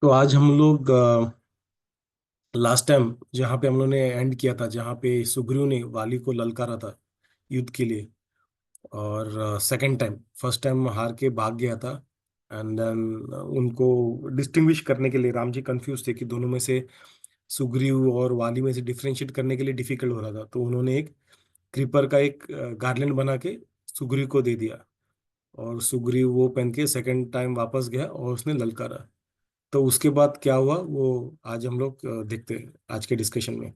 तो आज हम लोग लास्ट टाइम जहाँ पे हम लोग ने एंड किया था, जहाँ पे सुग्रीव ने वाली को ललकारा था युद्ध के लिए। और सेकंड टाइम, फर्स्ट टाइम हार के भाग गया था। एंड देन उनको डिस्टिंग्विश करने के लिए राम जी कंफ्यूज थे कि दोनों में से सुग्रीव और वाली में से डिफरेंशिएट करने के लिए डिफिकल्ट हो रहा था। तो उन्होंने एक क्रीपर का एक गार्लैंड बना के सुग्रीव को दे दिया। और सुग्रीव वो पहन के सेकंड टाइम वापस गया और उसने ललकारा। तो उसके बाद क्या हुआ वो आज हम लोग देखते हैं आज के डिस्कशन में।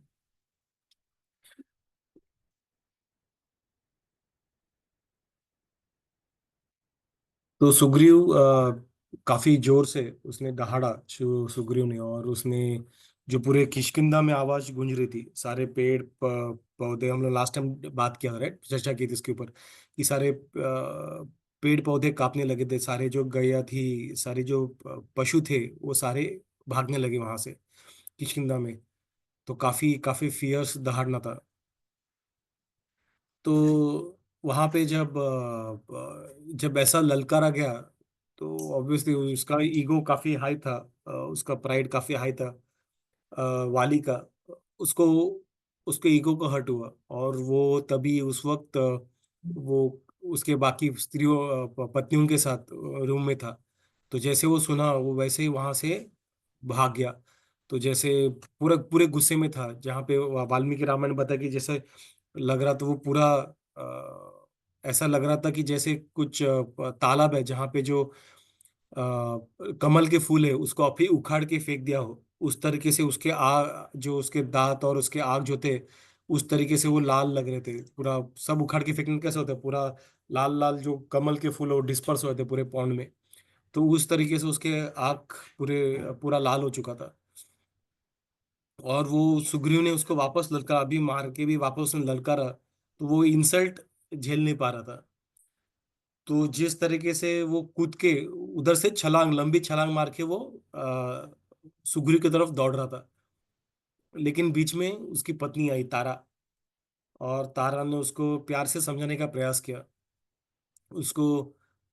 तो सुग्रीव काफी जोर से उसने दहाड़ा सुग्रीव ने। और उसने जो पूरे किष्किंधा में आवाज गूंज रही थी, सारे पेड़ पौधे, हम लोग लास्ट टाइम बात किया, राइट, चर्चा की थी इसके ऊपर कि सारे पेड़ पौधे कांपने लगे थे, सारे जो गैया थी, सारे जो पशु थे, वो सारे भागने लगे वहां से किष्किंधा में। तो काफी काफी फियर्स दहाड़ना था। तो वहां पे जब ऐसा ललकारा गया, तो ऑब्वियसली उसका ईगो काफी हाई था। उसका प्राइड काफी हाई था। वाली का, उसको उसके ईगो को हर्ट हुआ। और वो तभी उस वक्त वो उसके बाकी स्त्रियों, पत्नियों के साथ रूम में था। तो जैसे वो सुना, वो वैसे ही वहां से भाग गया। तो जैसे पूरा पूरे गुस्से में था, जहाँ पे वाल्मीकि रामायण बता कि जैसे लग रहा था वो पूरा ऐसा लग रहा था कि जैसे कुछ तालाब है जहाँ पे जो कमल के फूल है उसको अभी उखाड़ के फेंक दिया हो, उस तरीके से उसके जो उसके दांत और उसके आग जो थे, उस तरीके से वो लाल लग रहे थे पूरा। सब उखाड़ के फेंकने कैसे होता है, पूरा लाल लाल जो कमल के फूल, वो डिस्पर्स होते पूरे पौंड में। तो उस तरीके से उसके आग पूरे पूरा लाल हो चुका था। और वो सुग्रीव ने उसको वापस ललका, अभी मार के भी वापस उसने ललकारा, तो वो इंसल्ट झेल नहीं पा रहा था। तो जिस तरीके से वो कूद के उधर से छलांग, लंबी छलांग मार के वो सुग्रीव की तरफ दौड़ रहा था। लेकिन बीच में उसकी पत्नी आई तारा। और तारा ने उसको प्यार से समझाने का प्रयास किया। उसको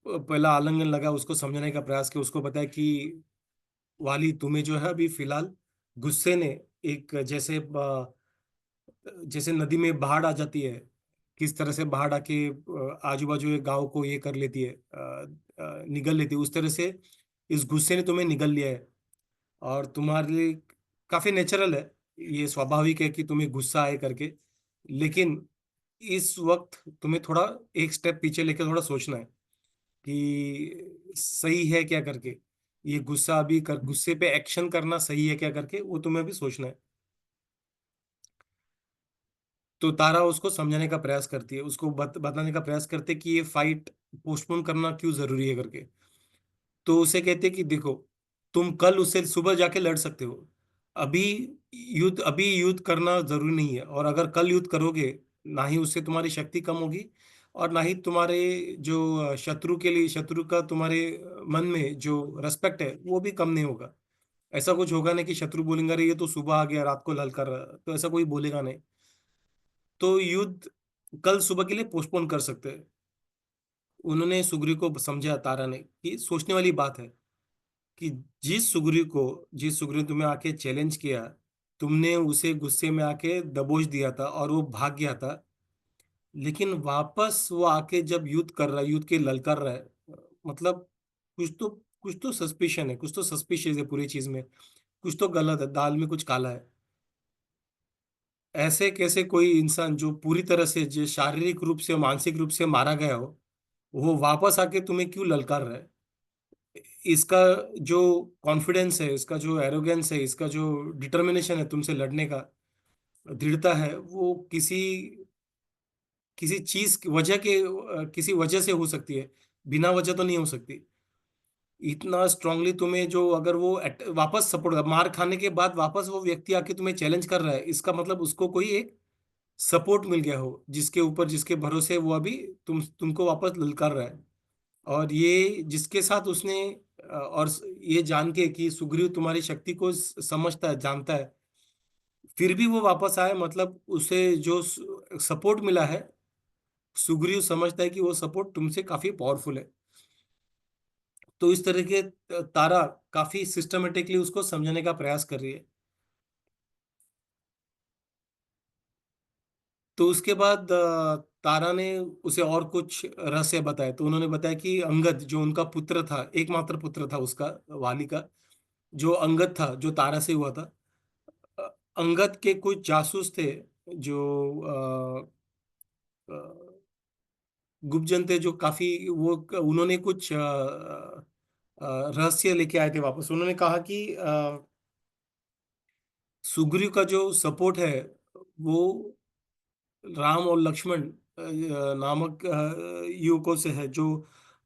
पहला आलिंगन लगा, उसको समझाने का प्रयास किया, उसको बताया कि वाली, तुम्हें जो है अभी फिलहाल गुस्से ने, एक जैसे जैसे नदी में बाढ़ आ जाती है, किस तरह से बाढ़ आके आजू बाजू के गांव को ये कर लेती है, निगल लेती है, उस तरह से इस गुस्से ने तुम्हें निगल लिया है। और तुम्हारे लिए काफी नेचुरल है, ये स्वाभाविक है कि तुम्हें गुस्सा आए करके। लेकिन इस वक्त तुम्हें थोड़ा एक स्टेप पीछे लेके थोड़ा सोचना है कि सही है क्या करके। ये गुस्सा अभी कर, गुस्से पे एक्शन करना सही है क्या करके, वो तुम्हें अभी सोचना है। तो तारा उसको समझाने का प्रयास करती है, उसको बताने का प्रयास करते हैं कि ये फाइट पोस्टपोन करना क्यों जरूरी है करके। तो उसे कहते हैं कि देखो, तुम कल उससे सुबह जाके लड़ सकते हो। अभी अभी युद्ध करना जरूरी नहीं है। और अगर कल युद्ध करोगे, ना ही उससे तुम्हारी शक्ति कम होगी, और ना ही तुम्हारे जो शत्रु के लिए, शत्रु का तुम्हारे मन में जो रेस्पेक्ट है वो भी कम नहीं होगा। ऐसा कुछ होगा नहीं कि शत्रु बोलेंगे अरे ये तो सुबह आ गया, रात को ललकार रहा, तो ऐसा कोई बोलेगा नहीं। तो युद्ध कल सुबह के लिए पोस्टपोन कर सकते हैं। उन्होंने सुग्रीव को समझा, तारा ने, कि सोचने वाली बात है कि जिस सुग्रीव तुम्हें आके चैलेंज किया, तुमने उसे गुस्से में आके दबोच दिया था और वो भाग गया था। लेकिन वापस वो आके जब युद्ध कर रहा है, युद्ध के ललकार रहा है, मतलब कुछ तो कुछ तो सस्पिशन है, कुछ तो सस्पिशियस है पूरी चीज में। कुछ तो गलत है, दाल में कुछ काला है। ऐसे कैसे कोई इंसान जो पूरी तरह से, जो शारीरिक रूप से मानसिक रूप से मारा गया हो, वो वापस आके तुम्हें क्यों ललकार रहा है? इसका जो कॉन्फिडेंस है, इसका जो एरोगेंस है, इसका जो डिटर्मिनेशन है तुमसे लड़ने का, दृढ़ता है, वो किसी किसी चीज की वजह के, किसी वजह से हो सकती है, बिना वजह तो नहीं हो सकती। इतना स्ट्रांगली तुम्हें जो, अगर वो वापस सपोर्ट, मार खाने के बाद वापस वो व्यक्ति आके तुम्हें चैलेंज कर रहा है, इसका मतलब उसको कोई एक सपोर्ट मिल गया हो, जिसके ऊपर, जिसके भरोसे वो अभी तुमको वापस ललकार रहा है। और ये जिसके साथ उसने और ये जान के कि सुग्रीव तुम्हारी शक्ति को समझता है, जानता है, फिर भी वो वापस आए, मतलब उसे जो सपोर्ट मिला है, सुग्रीव समझता है कि वो सपोर्ट तुमसे काफी पावरफुल है। तो इस तरह के तारा काफी सिस्टमेटिकली उसको समझाने का प्रयास कर रही है। तो उसके बाद तारा ने उसे और कुछ रहस्य बताए। तो उन्होंने बताया कि अंगद जो उनका पुत्र था, एकमात्र पुत्र था उसका, वाली का, जो अंगद था जो तारा से हुआ था, अ, अंगद के कुछ जासूस थे जो अ, गुप्तजन थे, जो काफी वो उन्होंने कुछ रहस्य लेके आए थे वापस। उन्होंने कहा कि सुग्रीव का जो सपोर्ट है वो राम और लक्ष्मण नामक युवकों से है, जो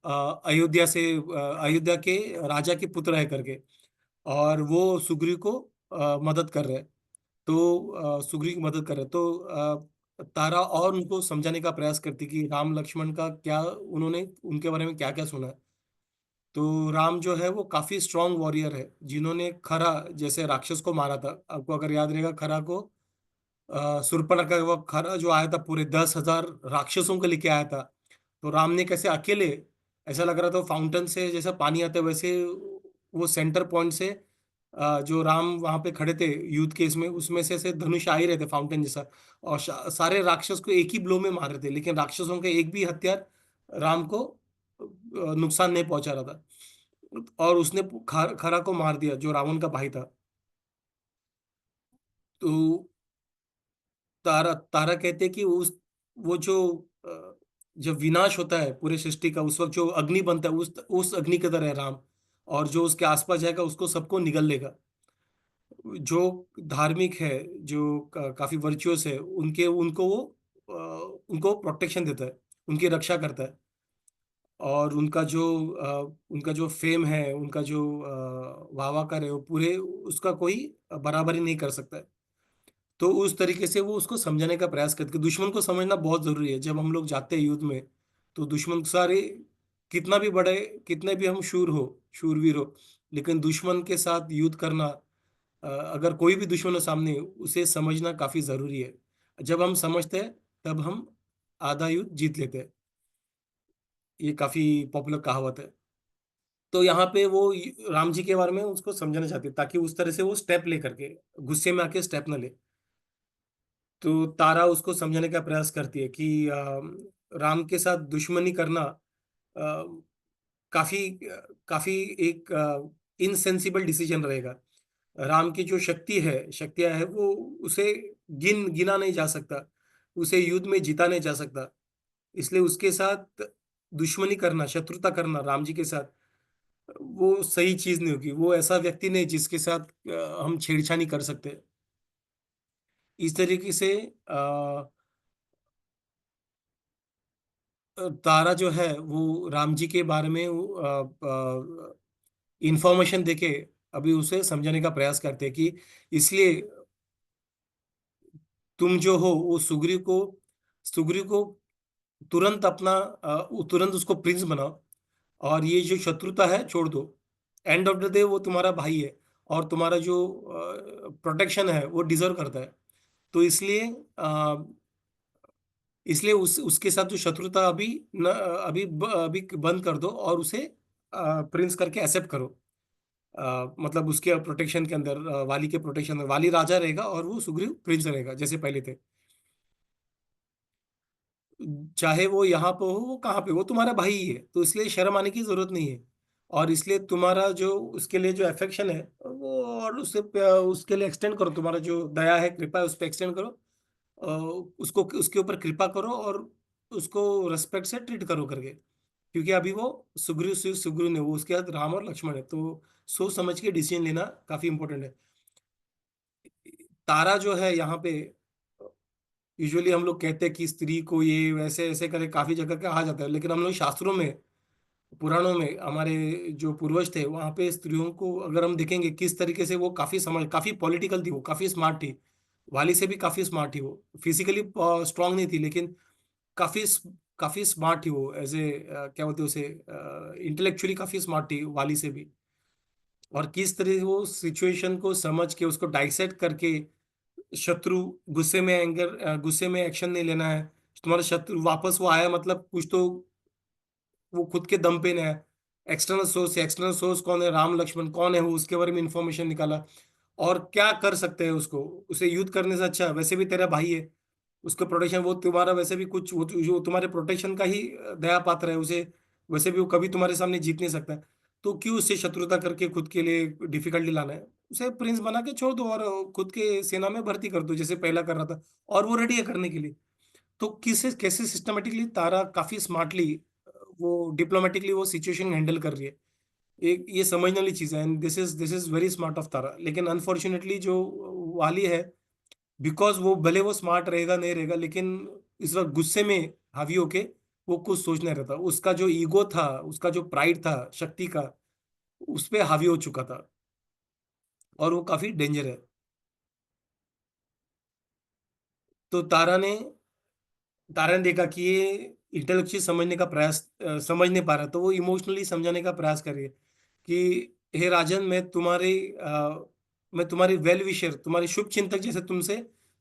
अयोध्या के राजा के पुत्र है करके, और वो सुग्रीव को मदद कर रहे हैं। तो सुग्रीव की मदद कर रहे हैं। तो तारा और उनको समझाने का प्रयास करती कि राम लक्ष्मण का क्या, उन्होंने उनके बारे में क्या क्या सुना है। तो राम जो है वो काफी स्ट्रांग वॉरियर है, जिन्होंने खरा जैसे राक्षस को मारा था। आपको अगर याद रहेगा, खरा को शूर्पणखा का वो खरा जो आया था, पूरे 10,000 राक्षसों को लेके आया था। तो राम ने कैसे अकेले, ऐसा लग रहा था फाउंटेन से जैसा पानी आता है वैसे, वो सेंटर पॉइंट से जो राम वहां पे खड़े थे युद्ध के इसमें, उसमें से ऐसे धनुष आ ही रहे थे फाउंटेन जैसा, और सारे राक्षस को एक ही ब्लो में मार रहे थे, लेकिन राक्षसों का एक भी हथियार राम को नुकसान नहीं पहुंचा रहा था। और उसने खरा को मार दिया, जो रावण का भाई था। तो तारा तारा कहते हैं कि उस वो जो जब विनाश होता है पूरे सृष्टि का, उस वक्त जो अग्नि बनता है, उस अग्नि की तरह है राम। और जो उसके आसपास जाएगा उसको सबको निगल लेगा। जो धार्मिक है, जो काफी वर्चुअस है, उनके उनको वो उनको प्रोटेक्शन देता है, उनकी रक्षा करता है। और उनका जो फेम है, उनका जो वाहवाकार है, वो पूरे उसका कोई बराबरी नहीं कर सकता है। तो उस तरीके से वो उसको समझाने का प्रयास करते कि दुश्मन को समझना बहुत जरूरी है। जब हम लोग जाते हैं युद्ध में, तो दुश्मन सारे, कितना भी बड़े, कितने भी हम शूरवीर हो, लेकिन दुश्मन के साथ युद्ध करना, अगर कोई भी दुश्मन हो सामने, उसे समझना काफी जरूरी है। जब हम समझते हैं तब हम आधा युद्ध जीत लेते हैं। ये काफी पॉपुलर कहावत है। तो यहाँ पे वो राम जी के बारे में उसको समझाना चाहते हैं, ताकि उस तरह से वो स्टेप ले करके, गुस्से में आके स्टेप ना ले। तो तारा उसको समझाने का प्रयास करती है कि राम के साथ दुश्मनी करना काफी काफी एक इनसेंसिबल डिसीजन रहेगा। राम की जो शक्तियां है, वो उसे गिना नहीं जा सकता, उसे युद्ध में जीता नहीं जा सकता। इसलिए उसके साथ दुश्मनी करना, शत्रुता करना राम जी के साथ, वो सही चीज नहीं होगी। वो ऐसा व्यक्ति नहीं जिसके साथ हम छेड़छानी कर सकते हैं। इस तरीके से तारा जो है वो राम जी के बारे में इंफॉर्मेशन देके अभी उसे समझाने का प्रयास करते हैं कि इसलिए तुम जो हो वो सुग्रीव को तुरंत तुरंत उसको प्रिंस बनाओ, और ये जो शत्रुता है छोड़ दो। एंड ऑफ द डे वो तुम्हारा भाई है, और तुम्हारा जो प्रोटेक्शन है वो डिजर्व करता है। तो इसलिए उसके साथ जो शत्रुता अभी न अभी बंद कर दो, और उसे प्रिंस करके एक्सेप्ट करो। मतलब उसके प्रोटेक्शन के अंदर, वाली के प्रोटेक्शन में वाली राजा रहेगा और वो सुग्रीव प्रिंस रहेगा जैसे पहले थे। चाहे वो यहाँ पे हो, वो कहाँ पे, वो तुम्हारा भाई ही है, तो इसलिए शर्म आने की जरूरत नहीं है। और इसलिए तुम्हारा जो उसके लिए जो अफेक्शन है वो, और उसके लिए एक्सटेंड करो, तुम्हारा जो दया है, कृपा है, उस पर एक्सटेंड करो। उसको उसके ऊपर कृपा करो, और उसको रिस्पेक्ट से ट्रीट करो करके। क्योंकि अभी वो सुग्रीव ने, वो उसके बाद राम और लक्ष्मण है, तो सोच समझ के डिसीजन लेना काफी इंपॉर्टेंट है। तारा जो है यहाँ पे, यूजुअली हम लोग कहते हैं कि स्त्री को ये वैसे ऐसे करे, काफी जगह कहा जाता है, लेकिन हम लोग शास्त्रों में, पुराणों में, हमारे जो पूर्वज थे वहां पे स्त्रियों को अगर हम देखेंगे किस तरीके से वो काफी पॉलिटिकल थी, वो काफी स्मार्ट थी। वाली से भी काफी स्मार्ट थी वो। फिजिकली स्ट्रांग नहीं थी, लेकिन काफी काफी स्मार्ट थी वो, एज ए क्या बोलते हैं उसे, इंटेलेक्चुअली काफी स्मार्ट थी वाली से भी। और किस तरह वो सिचुएशन को समझ के उसको डाइसेक्ट करके, शत्रु गुस्से में एक्शन नहीं लेना है। तुम्हारा शत्रु वापस वो आया, मतलब कुछ तो वो खुद के दम पे ना है, एक्सटर्नल सोर्स कौन है, राम लक्ष्मण कौन है वो, उसके बारे में इंफॉर्मेशन निकाला। और क्या कर सकते हैं उसको, उसे युद्ध करने से अच्छा, वैसे भी तेरा भाई है, उसको प्रोटेक्शन, वो तुम्हारा वैसे भी कुछ, वो जो तुम्हारे प्रोटेक्शन का ही दया पात्र है उसे, वैसे भी वो कभी तुम्हारे सामने जीत नहीं सकता है। तो क्यों उससे शत्रुता करके खुद के लिए डिफिकल्टी लाना है? उसे प्रिंस बना के छोड़ दो और खुद के सेना में भर्ती कर दो जैसे पहला कर रहा था, और वो रेडी है करने के लिए। तो किसे कैसे सिस्टमेटिकली तारा काफी स्मार्टली, वो डिप्लोमेटिकली वो सिचुएशन हैंडल कर रही है, एक ये समझने वाली चीज है। And this is very smart of Tara. लेकिन अनफॉर्चुनेटली जो वाली है, बिकॉज वो भले वो स्मार्ट रहेगा नहीं रहेगा, लेकिन इस वक्त गुस्से में हावी होके वो कुछ सोच नहीं रहा था, उसका जो ईगो था, उसका जो प्राइड था शक्ति का, उस पे हावी हो चुका था, और वो काफी डेंजर है। तो तारा ने देखा कि ये इंटेलेक्चुअली समझने का प्रयास, समझ नहीं पा रहा, तो वो इमोशनली समझाने का प्रयास कर रही है कि हे राजन, मैं तुम्हारी वेल विशर, तुम्हारी शुभ चिंतक जैसे तुमसे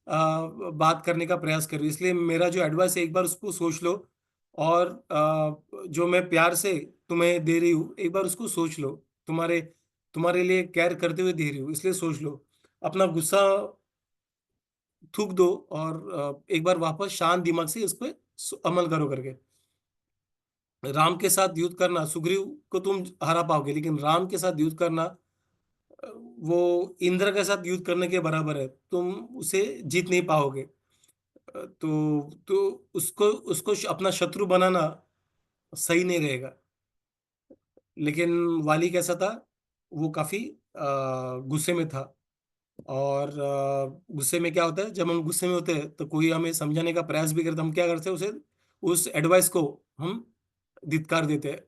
बात करने का प्रयास कर रही हूँ, इसलिए मेरा जो एडवाइस है एक बार उसको सोच लो। और जो मैं प्यार से तुम्हें दे रही हूँ, एक बार उसको सोच लो। तुम्हारे तुम्हारे लिए केयर करते हुए दे रही हूँ, इसलिए सोच लो। अपना गुस्सा थूक दो, और एक बार वापस शांत दिमाग से इस पे अमल करो करके। राम के साथ युद्ध करना, सुग्रीव को तुम हरा पाओगे, लेकिन राम के साथ युद्ध करना, अ, वो इंद्र के साथ युद्ध करने के बराबर है, तुम उसे जीत नहीं पाओगे। तो उसको उसको अपना शत्रु बनाना सही नहीं रहेगा। लेकिन वाली कैसा था, वो काफी गुस्से में था। और गुस्से में क्या होता है, जब हम गुस्से में होते हैं तो कोई हमें समझाने का प्रयास भी करता है, हम क्या करते हैं, उसे उस एडवाइस को हम धिक्कार देते हैं।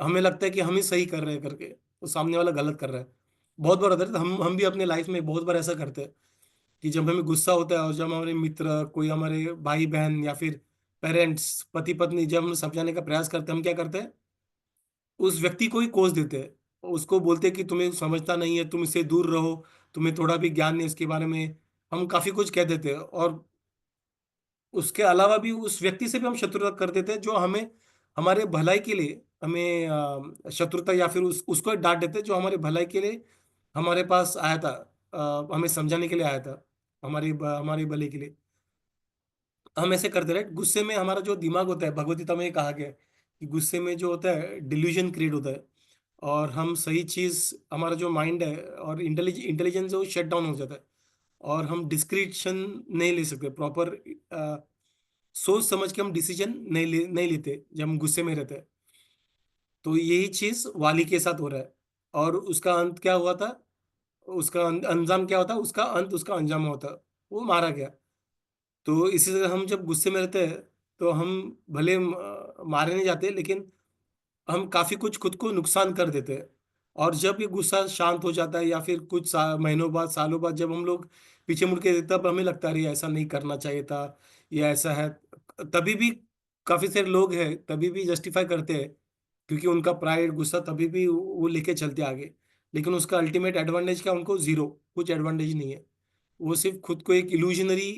हमें लगता है कि हम ही सही कर रहे हैं करके, तो सामने वाला गलत कर रहा है। बहुत बार होता है, तो हम भी अपने लाइफ में बहुत बार ऐसा करते हैं कि जब हमें गुस्सा होता है, और जब हमारे मित्र, कोई हमारे भाई बहन या फिर पेरेंट्स, पति पत्नी, जब हम समझाने का प्रयास करते हैं, हम क्या करते हैं, उस व्यक्ति को ही कोस देते हैं। उसको बोलते हैं कि तुम्हें समझता नहीं है, तुम इससे दूर रहो, तुम्हें थोड़ा भी ज्ञान नहीं इसके बारे में। हम काफी कुछ कह देते हैं, और उसके अलावा भी उस व्यक्ति से भी हम शत्रुता कर देते हैं, जो हमें हमारे भलाई के लिए हमें शत्रुता, या फिर उसको डांट देते हैं जो हमारे भलाई के लिए हमारे पास आया था, हमें समझाने के लिए आया था, हमारी भले के लिए। हम ऐसे करते रहे गुस्से में। हमारा जो दिमाग होता है, भगवत गीता में ये कहा गया है कि गुस्से में जो होता है डिल्यूजन क्रिएट होता है, और हम सही चीज, हमारा जो माइंड है और इंटेलिजेंस है वो शट डाउन हो जाता है, और हम डिस्क्रिप्शन नहीं ले सकते प्रॉपर, सोच समझ के हम डिसीजन नहीं लेते जब हम गुस्से में रहते हैं। तो यही चीज वाली के साथ हो रहा है। और उसका अंत क्या हुआ था, उसका अंजाम क्या होता, उसका अंत, उसका अंजाम होता, वो मारा गया। तो इसी तरह हम जब गुस्से में रहते हैं, तो हम भले मारे नहीं जाते, लेकिन हम काफी कुछ खुद को नुकसान कर देते हैं। और जब ये गुस्सा शांत हो जाता है, या फिर कुछ महीनों बाद, सालों बाद, जब हम लोग पीछे मुड़ के देखते हैं, तब हमें लगता है अरे ऐसा नहीं करना चाहिए था, या ऐसा है। तभी भी काफी सारे लोग हैं, तभी भी जस्टिफाई करते हैं, क्योंकि उनका प्राइड, गुस्सा, तभी भी वो लेके चलते आगे। लेकिन उसका अल्टीमेट एडवांटेज क्या, उनको जीरो, कुछ एडवांटेज नहीं है। वो सिर्फ खुद को एक इल्यूजनरी,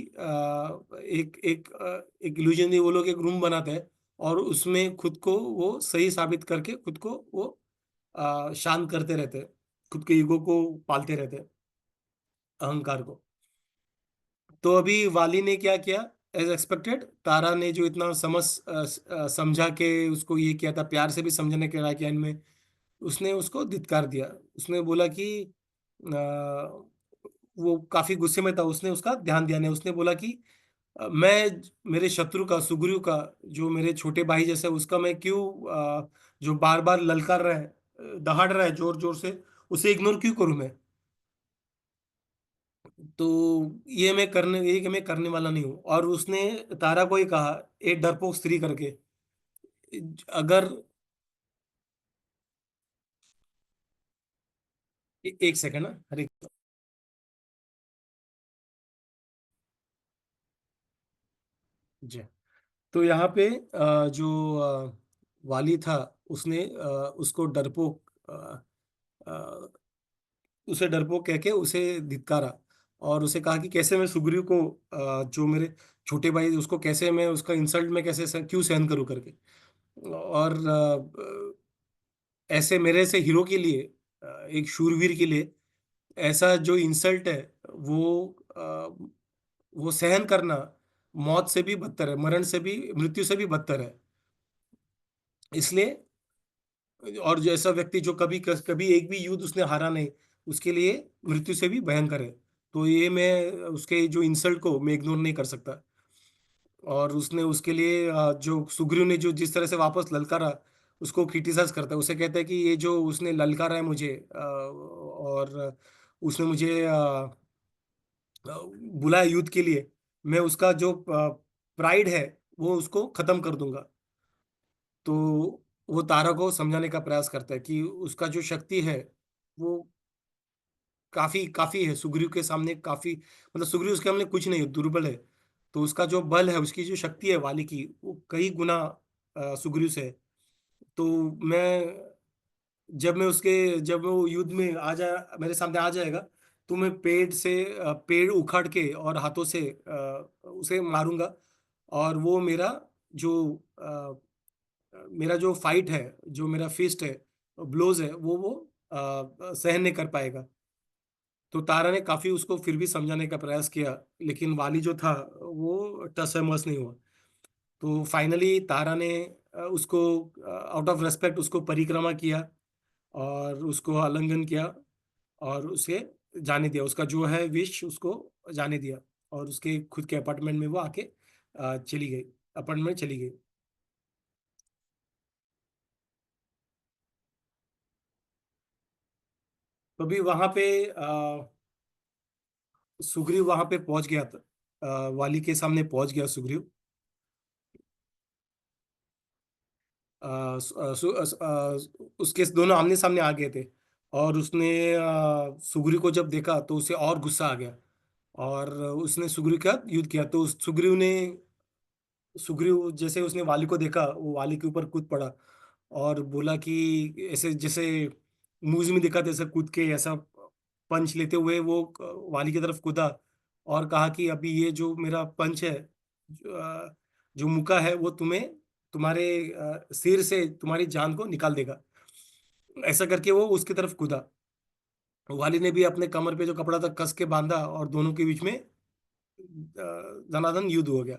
एक इल्यूजनरी, वो लोग एक रूम बनाते हैं, और उसमें खुद को वो सही साबित करके खुद को वो शांत करते रहते हैं, खुद के ईगो को पालते रहते हैं, अहंकार को। तो अभी वाली ने क्या किया, एज एक्सपेक्टेड, तारा ने जो इतना समझा के उसको ये किया था, प्यार से भी समझने के किया इनमें, उसने उसको धिक्कार दिया। उसने बोला कि वो काफी गुस्से में था, उसने उसका ध्यान दिया नहीं। उसने बोला कि मैं मेरे शत्रु का, सुग्रीव का, जो मेरे छोटे भाई जैसा है, उसका मैं क्यों, जो बार बार ललकार रहा है, दहाड़ रहा है जोर जोर से, उसे इग्नोर क्यों करूं मैं? तो ये मैं करने वाला नहीं हूँ। और उसने तारा को ही कहा, एक डरपोक स्त्री करके, अगर एक सेकंड ना, हरे। जी। तो यहाँ पे जो वाली था, उसने उसको डरपोक, अ, उसे डरपोक कह के उसे धिक्कारा, और उसे कहा कि कैसे मैं सुग्रीव को, जो मेरे छोटे भाई, उसको कैसे मैं, उसका इंसल्ट में कैसे क्यों सहन करूं करके। और ऐसे मेरे से हीरो के लिए, एक शूरवीर के लिए, ऐसा जो इंसल्ट है वो वो सहन करना मौत से भी बदतर है, मरण से भी, मृत्यु से भी बदतर है। इसलिए, और जो ऐसा व्यक्ति जो कभी कभी एक भी युद्ध उसने हारा नहीं, उसके लिए मृत्यु से भी भयंकर है। तो ये मैं उसके जो इंसल्ट को मैं इग्नोर नहीं कर सकता। और उसने उसके लिए जो सुग्रीव ने जो जिस तरह से वापस ललकारा, उसको क्रिटिसाइज करता है, उसे कहता है कि ये जो उसने ललकारा है मुझे, और उसने मुझे बुलाया युद्ध के लिए, मैं उसका जो प्राइड है वो उसको खत्म कर दूंगा। तो वो तारा को समझाने का प्रयास करता है कि उसका जो शक्ति है वो काफी काफी है सुग्रीव के सामने, काफी, मतलब सुग्रीव उसके सामने कुछ नहीं है, दुर्बल है। तो उसका जो बल है, उसकी जो शक्ति है वाली की, वो कई गुना सुग्रीव से है। तो मैं जब वो युद्ध में आ जा मेरे सामने आ जाएगा, तो मैं पेड़ उखाड़ के और हाथों से उसे मारूंगा। और वो जो मेरा जो फाइट है, जो मेरा फिस्ट है, ब्लोज है, वो सहन नहीं कर पाएगा। तो तारा ने काफी उसको फिर भी समझाने का प्रयास किया, लेकिन वाली जो था वो टस से मस नहीं हुआ। तो फाइनली तारा ने उसको आउट ऑफ रेस्पेक्ट उसको परिक्रमा किया, और उसको आलिंगन किया, और उसे जाने दिया, उसका जो है विश उसको जाने दिया। और उसके खुद के अपार्टमेंट में वो आके चली गई, अपार्टमेंट चली गई। तो भी वहां पे सुग्रीव वहां पे पहुंच गया था, वाली के सामने पहुंच गया सुग्रीव। उसके दोनों आमने सामने आ गए थे। और उसने सुग्रीव को जब देखा तो उसे और गुस्सा आ गया, और उसने सुग्रीव का युद्ध किया। तो सुग्रीव जैसे उसने वाली को देखा, वो वाली के ऊपर कूद पड़ा, और बोला कि ऐसे जैसे मूवीज में दिखाते ऐसा कूद के ऐसा पंच लेते हुए वो वाली की तरफ कूदा, और कहा कि अभी ये जो मेरा पंच है, जो मुका है, वो तुम्हारे सिर से तुम्हारी जान को निकाल देगा। ऐसा करके वो उसकी तरफ कूदा। वाली ने भी अपने कमर पे जो कपड़ा था कस के बांधा, और दोनों के बीच में धनाधन युद्ध हो गया।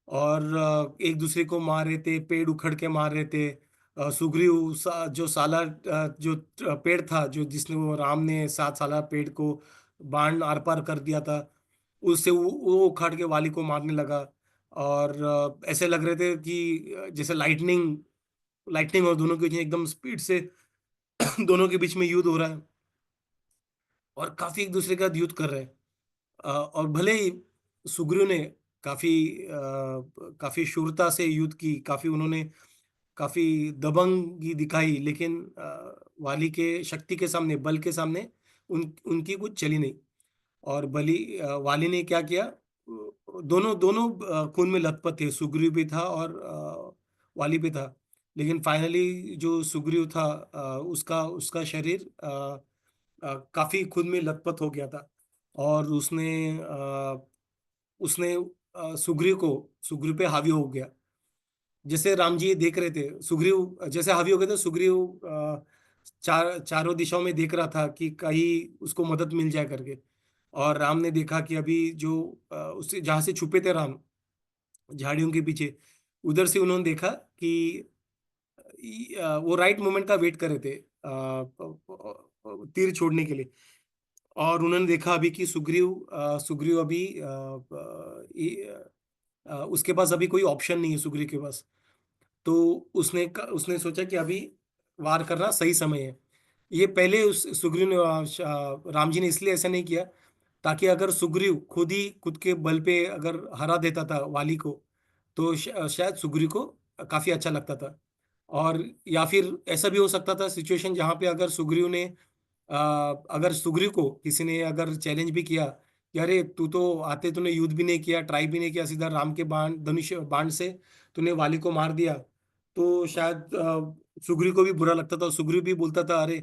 और एक दूसरे को मार रहे थे, पेड़ उखड़ के मार रहे थे। सुग्रीव जो जो पेड़ था, जो जिसने वो राम ने 7 साला पेड़ को बाण आर पार कर दिया था, उससे वो उखाड़ के वाली को मारने लगा। और ऐसे लग रहे थे कि जैसे लाइटनिंग लाइटनिंग और दोनों के बीच में एकदम स्पीड से दोनों के बीच में युद्ध हो रहा है, और काफी एक दूसरे का युद्ध कर रहे हैं। और भले ही सुग्रीव ने काफी काफी शूरता से युद्ध की, काफी उन्होंने काफी दबंगी दिखाई, लेकिन वाली के शक्ति के सामने, बल के सामने उनकी कुछ चली नहीं। और वाली ने क्या किया, दोनों दोनों खून में लथपथ थे, सुग्रीव भी था और वाली भी था। लेकिन फाइनली जो सुग्रीव था, उसका उसका शरीर काफी खून में लथपथ हो गया था। और उसने सुग्रीव पे हावी हो गया। जैसे राम जी देख रहे थे, सुग्रीव जैसे हावी हो गए थे, सुग्रीव चारों दिशाओं में देख रहा था कि कहीं उसको मदद मिल जाए करके। और राम ने देखा कि अभी जो उससे जहां से छुपे थे राम, झाड़ियों के पीछे, उधर से उन्होंने देखा कि वो राइट मोमेंट का वेट कर रहे थे तीर छोड़ने के लिए। और उन्होंने देखा अभी कि सुग्रीव अभी उसके पास अभी कोई ऑप्शन नहीं है सुग्रीव के पास। तो उसने सोचा कि अभी वार करना सही समय है। ये पहले उस सुग्रीव ने राम जी ने इसलिए ऐसा नहीं किया, ताकि अगर सुग्रीव खुद ही खुद के बल पे अगर हरा देता था वाली को, तो शायद सुग्रीव को काफी अच्छा लगता था। और या फिर ऐसा भी हो सकता था सिचुएशन जहां पे अगर सुग्रीव को किसी ने अगर चैलेंज भी किया कि अरे तू तो आते तूने युद्ध भी नहीं किया, ट्राई भी नहीं किया, सीधा राम के धनुष बाण से तूने वाली को मार दिया, तो शायद सुग्रीव को भी बुरा लगता था। सुग्रीव भी बोलता था, अरे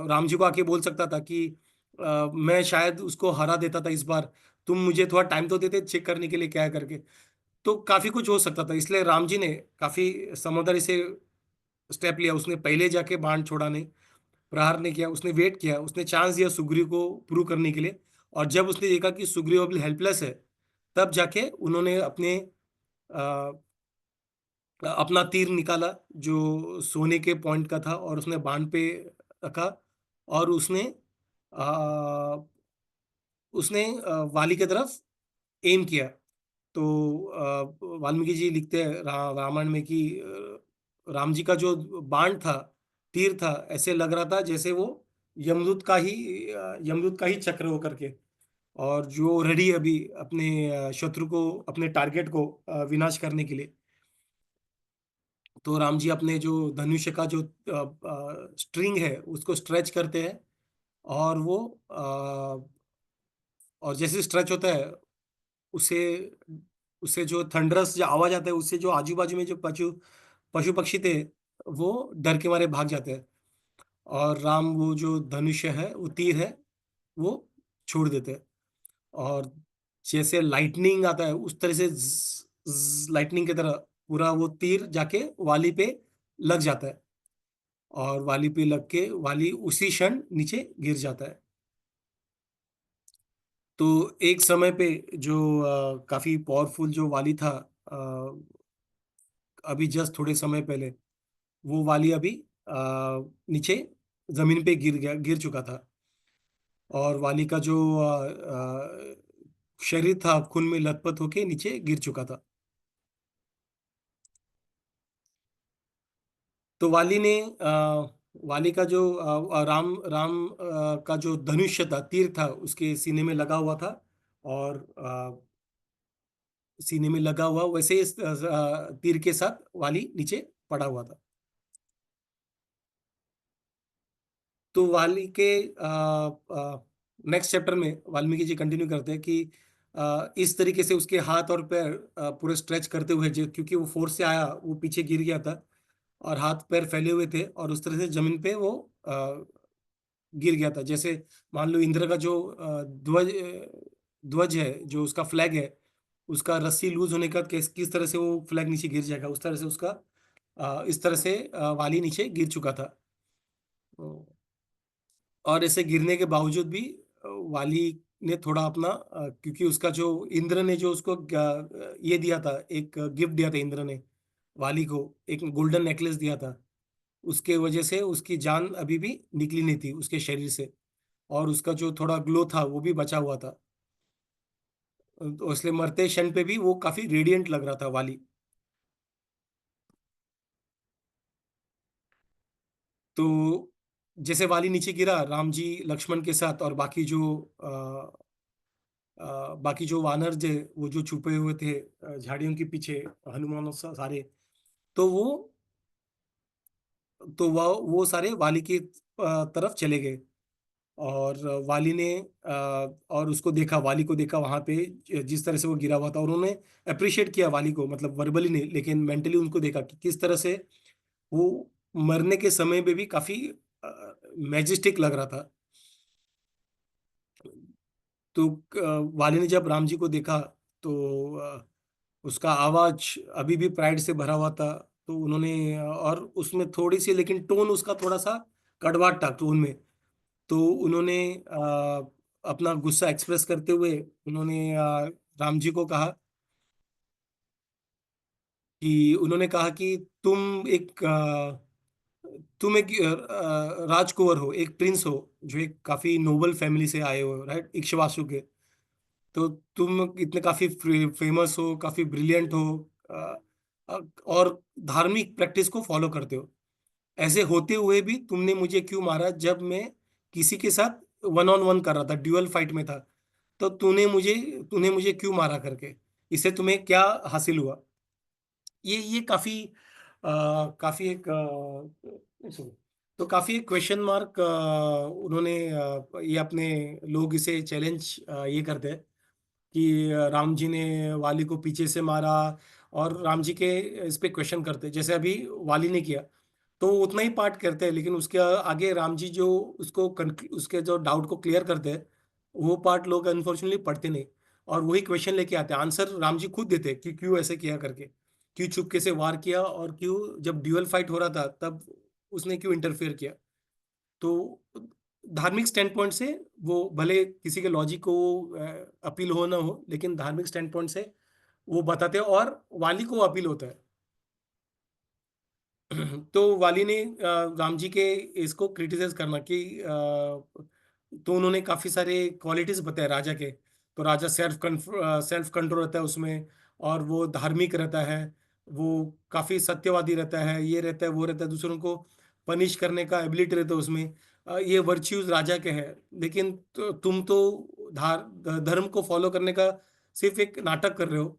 राम जी को आके बोल सकता था कि मैं शायद उसको हरा देता था इस बार, तुम मुझे थोड़ा टाइम तो देते चेक करने के लिए क्या है करके। तो काफी कुछ हो सकता था, इसलिए राम जी ने काफी समझदारी से स्टेप लिया, उसने पहले जाके बाण छोड़ा नहीं, प्रहार नहीं किया, उसने वेट किया, उसने चांस दिया सुग्रीव को प्रूव करने के लिए। और जब उसने देखा कि सुग्रीव अभी हेल्पलेस है, तब जाके उन्होंने अपना तीर निकाला जो सोने के पॉइंट का था, और उसने बाण पे रखा। और आ, उसने वाली की तरफ एम किया। तो वाल्मीकि जी लिखते हैं रामायण में कि राम जी का जो बाण था, तीर था, ऐसे लग रहा था जैसे वो यमदूत का ही चक्र हो करके, और जो रेडी अभी अपने शत्रु को, अपने टारगेट को विनाश करने के लिए। तो राम जी अपने जो धनुष्य का जो स्ट्रिंग है उसको स्ट्रेच करते हैं, और वो और जैसे स्ट्रेच होता है, उसे उससे जो थंडरस जो आवाज आता है, उससे जो आजू बाजू में जो पशु पशु पक्षी थे, वो डर के मारे भाग जाते हैं। और राम वो जो धनुष्य है, वो तीर है, वो छोड़ देते हैं। और जैसे लाइटनिंग आता है उस तरह से लाइटनिंग की तरह पूरा वो तीर जाके वाली पे लग जाता है, और वाली पे लग के वाली उसी क्षण नीचे गिर जाता है। तो एक समय पे जो काफी पावरफुल जो वाली था, अ, अभी जस्ट थोड़े समय पहले वो वाली अभी नीचे जमीन पे गिर चुका था। और वाली का जो शरीर था खून में लथपथ होके नीचे गिर चुका था। तो वाली का जो का जो धनुष्य था, तीर था, उसके सीने में लगा हुआ था। और सीने में लगा हुआ वैसे इस तीर के साथ वाली नीचे पड़ा हुआ था। तो वाली के नेक्स्ट चैप्टर में वाल्मीकि जी कंटिन्यू करते हैं कि इस तरीके से उसके हाथ और पैर पूरे स्ट्रेच करते हुए, क्योंकि वो फोर्स से आया, वो पीछे गिर गया था, और हाथ पैर फैले हुए थे, और उस तरह से जमीन पे वो गिर गया था। जैसे मान लो इंद्र का जो ध्वज है, जो उसका फ्लैग है, उसका रस्सी लूज होने का किस तरह से वो फ्लैग नीचे गिर जाएगा, उस तरह से उसका इस तरह से वाली नीचे गिर चुका था। और ऐसे गिरने के बावजूद भी वाली ने थोड़ा अपना क्योंकि उसका जो इंद्र ने जो उसको ये दिया था, एक गिफ्ट दिया था इंद्र ने वाली को, एक गोल्डन नेकलेस दिया था। उसके वजह से उसकी जान अभी भी निकली नहीं थी उसके शरीर से, और उसका जो थोड़ा ग्लो था वो भी बचा हुआ था। तो इसलिए मरते क्षण पे भी वो काफी रेडियंट लग रहा था वाली। तो जैसे वाली नीचे गिरा, राम जी लक्ष्मण के साथ और बाकी जो वानर थे, वो जो छुपे हुए थे झाड़ियों के पीछे, हनुमान और सारे, तो वो सारे वाली की तरफ चले गए। और वाली ने और उसको देखा, वाली को देखा वहां पे जिस तरह से वो गिरा हुआ था, और उन्होंने अप्रिशिएट किया वाली को, मतलब वर्बली नहीं लेकिन मेंटली उनको देखा कि किस तरह से वो मरने के समय पे भी काफी मैजेस्टिक लग रहा था। तो वाली ने जब राम जी को देखा, तो उसका आवाज अभी भी प्राइड से भरा हुआ था। तो उन्होंने और उसमें थोड़ी सी, लेकिन टोन उसका थोड़ा सा कड़वाट था टोन में। तो उन्होंने अपना गुस्सा एक्सप्रेस करते हुए उन्होंने राम जी को कहा उन्होंने कहा कि तुम एक राजकुंवर हो, एक प्रिंस हो, जो एक काफी नोबल फैमिली से आए हो, राइट, इक्ष्वाकु के। तो तुम इतने काफी फेमस हो, काफी ब्रिलियंट हो, और धार्मिक प्रैक्टिस को फॉलो करते हो। ऐसे होते हुए भी तुमने मुझे क्यों मारा जब मैं किसी के साथ वन ऑन वन कर रहा था, ड्यूअल फाइट में था। तो तूने मुझे क्यों मारा करके, इससे तुम्हें क्या हासिल हुआ। ये काफी काफी एक सुनो। तो काफी एक क्वेश्चन मार्क उन्होंने ये अपने लोग इसे चैलेंज ये करते हैं कि राम जी ने वाली को पीछे से मारा, और राम जी के इस पे क्वेश्चन करते हैं जैसे अभी वाली ने किया। तो वो उतना ही पार्ट करते हैं, लेकिन उसके आगे राम जी जो उसके जो डाउट को क्लियर करते हैं, वो पार्ट लोग अनफॉर्चुनेटली पढ़ते नहीं। और वही क्वेश्चन लेके आते हैं, आंसर राम जी खुद देते हैं कि क्यों ऐसे किया करके, क्यों चुपके से वार किया, और क्यों जब ड्यूअल फाइट हो रहा था तब उसने क्यों इंटरफेयर किया। तो धार्मिक स्टैंड पॉइंट से वो भले किसी के लॉजिक को अपील हो ना हो, लेकिन धार्मिक स्टैंड पॉइंट से वो बताते हैं, और वाली को अपील होता है। तो वाली ने राम जी के इसको क्रिटिसाइज करना कि तो उन्होंने काफी सारे क्वालिटीज बताए राजा के। तो राजा सेल्फ कंट्रोल रहता है उसमें, और वो धार्मिक रहता है, वो काफी सत्यवादी रहता है, ये रहता है वो रहता है, दूसरों को पनिश करने का एबिलिटी रहता है उसमें। ये वर्च्यूज राजा के हैं। लेकिन तुम तो धर्म को फॉलो करने का सिर्फ एक नाटक कर रहे हो,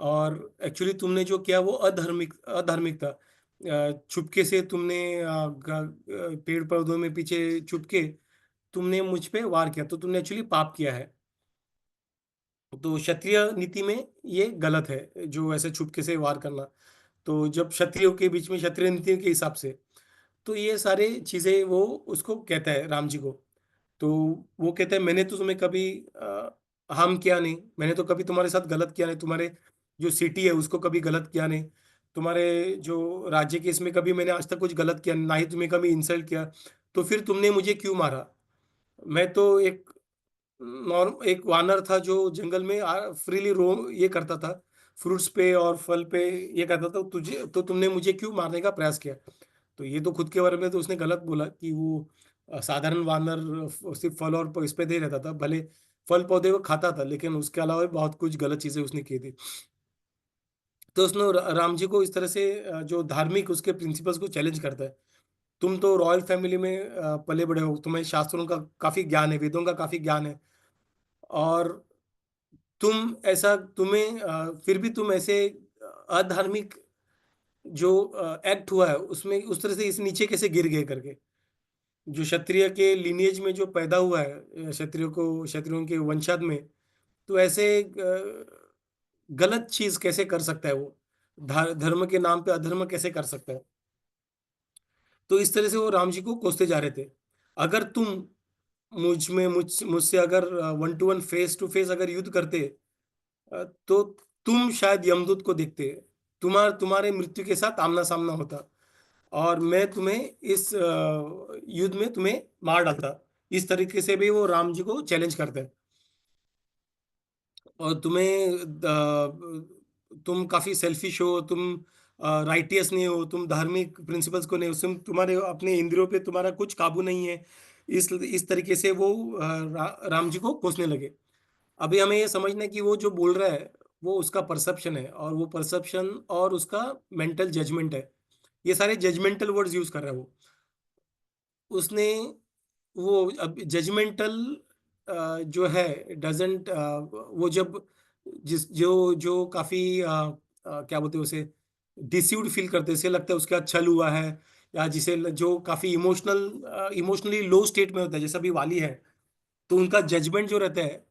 और एक्चुअली तुमने जो किया वो अधार्मिक अधार्मिक था। चुपके से तुमने पेड़ पौधों में पीछे चुपके तुमने मुझ पे वार किया, तो तुमने एक्चुअली पाप किया है। तो क्षत्रिय नीति में ये गलत है, जो ऐसे चुपके से वार करना। तो जब क्षत्रियों के बीच में क्षत्रिय नीति के हिसाब से, तो ये सारे चीजें वो उसको कहता है राम जी को। तो वो कहते हैं मैंने तो तुम्हें कभी हार्म किया नहीं, मैंने तो कभी तुम्हारे साथ गलत किया नहीं, तुम्हारे जो सिटी है उसको कभी गलत किया नहीं, तुम्हारे जो राज्य के इसमें कभी मैंने आज तक कुछ गलत किया नहीं, ना ही तुम्हें कभी इंसल्ट किया। तो फिर तुमने मुझे क्यों मारा। मैं तो एक वानर था जो जंगल में फ्रीली रोम ये करता था, फ्रूट्स पे और फल पे ये करता था, तो तुमने मुझे क्यों मारने का प्रयास किया। तो ये तो खुद के बारे में तो उसने गलत बोला कि वो साधारण वानर सिर्फ फल और इस पे दे रहता था, भले फल पौधे वो खाता था, लेकिन उसके अलावा भी बहुत कुछ गलत चीजें उसने की थी। तो उसने राम जी को इस तरह से जो धार्मिक उसके प्रिंसिपल्स को चैलेंज करता है। तुम तो रॉयल फैमिली में पले बड़े हो, तुम्हें शास्त्रों का काफी ज्ञान है, वेदों का काफी ज्ञान है, और तुम ऐसा तुम्हें फिर भी तुम ऐसे अधार्मिक जो एक्ट हुआ है उसमें उस तरह से इस नीचे कैसे गिर गए करके। जो क्षत्रिय के लिनिएज में जो पैदा हुआ है, क्षत्रियों के वंशज में, तो ऐसे गलत चीज कैसे कर सकता है वो, धर्म के नाम पे अधर्म कैसे कर सकता है। तो इस तरह से वो राम जी को कोसते जा रहे थे। अगर तुम मुझसे अगर one to one face to face अगर युद्ध करते, तो तुम शायद यमदूत को देखते, तुम्हारे मृत्यु के साथ आमना सामना होता, और मैं तुम्हें इस युद्ध में तुम्हें मार डालता। इस तरीके से भी वो राम जी को चैलेंज करते हैं। और तुम काफी सेल्फिश हो, तुम राइटियस नहीं हो, तुम धार्मिक प्रिंसिपल्स को नहीं, उसमें तुम्हारे अपने इंद्रियों पे तुम्हारा कुछ काबू नहीं है। इस तरीके से वो राम जी को कोसने लगे। अभी हमें ये समझना है कि वो जो बोल रहा है वो उसका परसेप्शन है, और वो परसेप्शन और उसका मेंटल जजमेंट है। ये सारे जजमेंटल वर्ड्स यूज कर रहा है वो। उसने वो अब जजमेंटल जो है डजंट वो जब जिस जो जो काफी क्या बोलते हैं उसे, डिसीव्ड फील करते हैं, उसे लगता है उसके साथ छल हुआ है, या जो काफी इमोशनली लो स्टेट में होता है, जैसा भी वाली है। तो उनका जजमेंट जो रहता है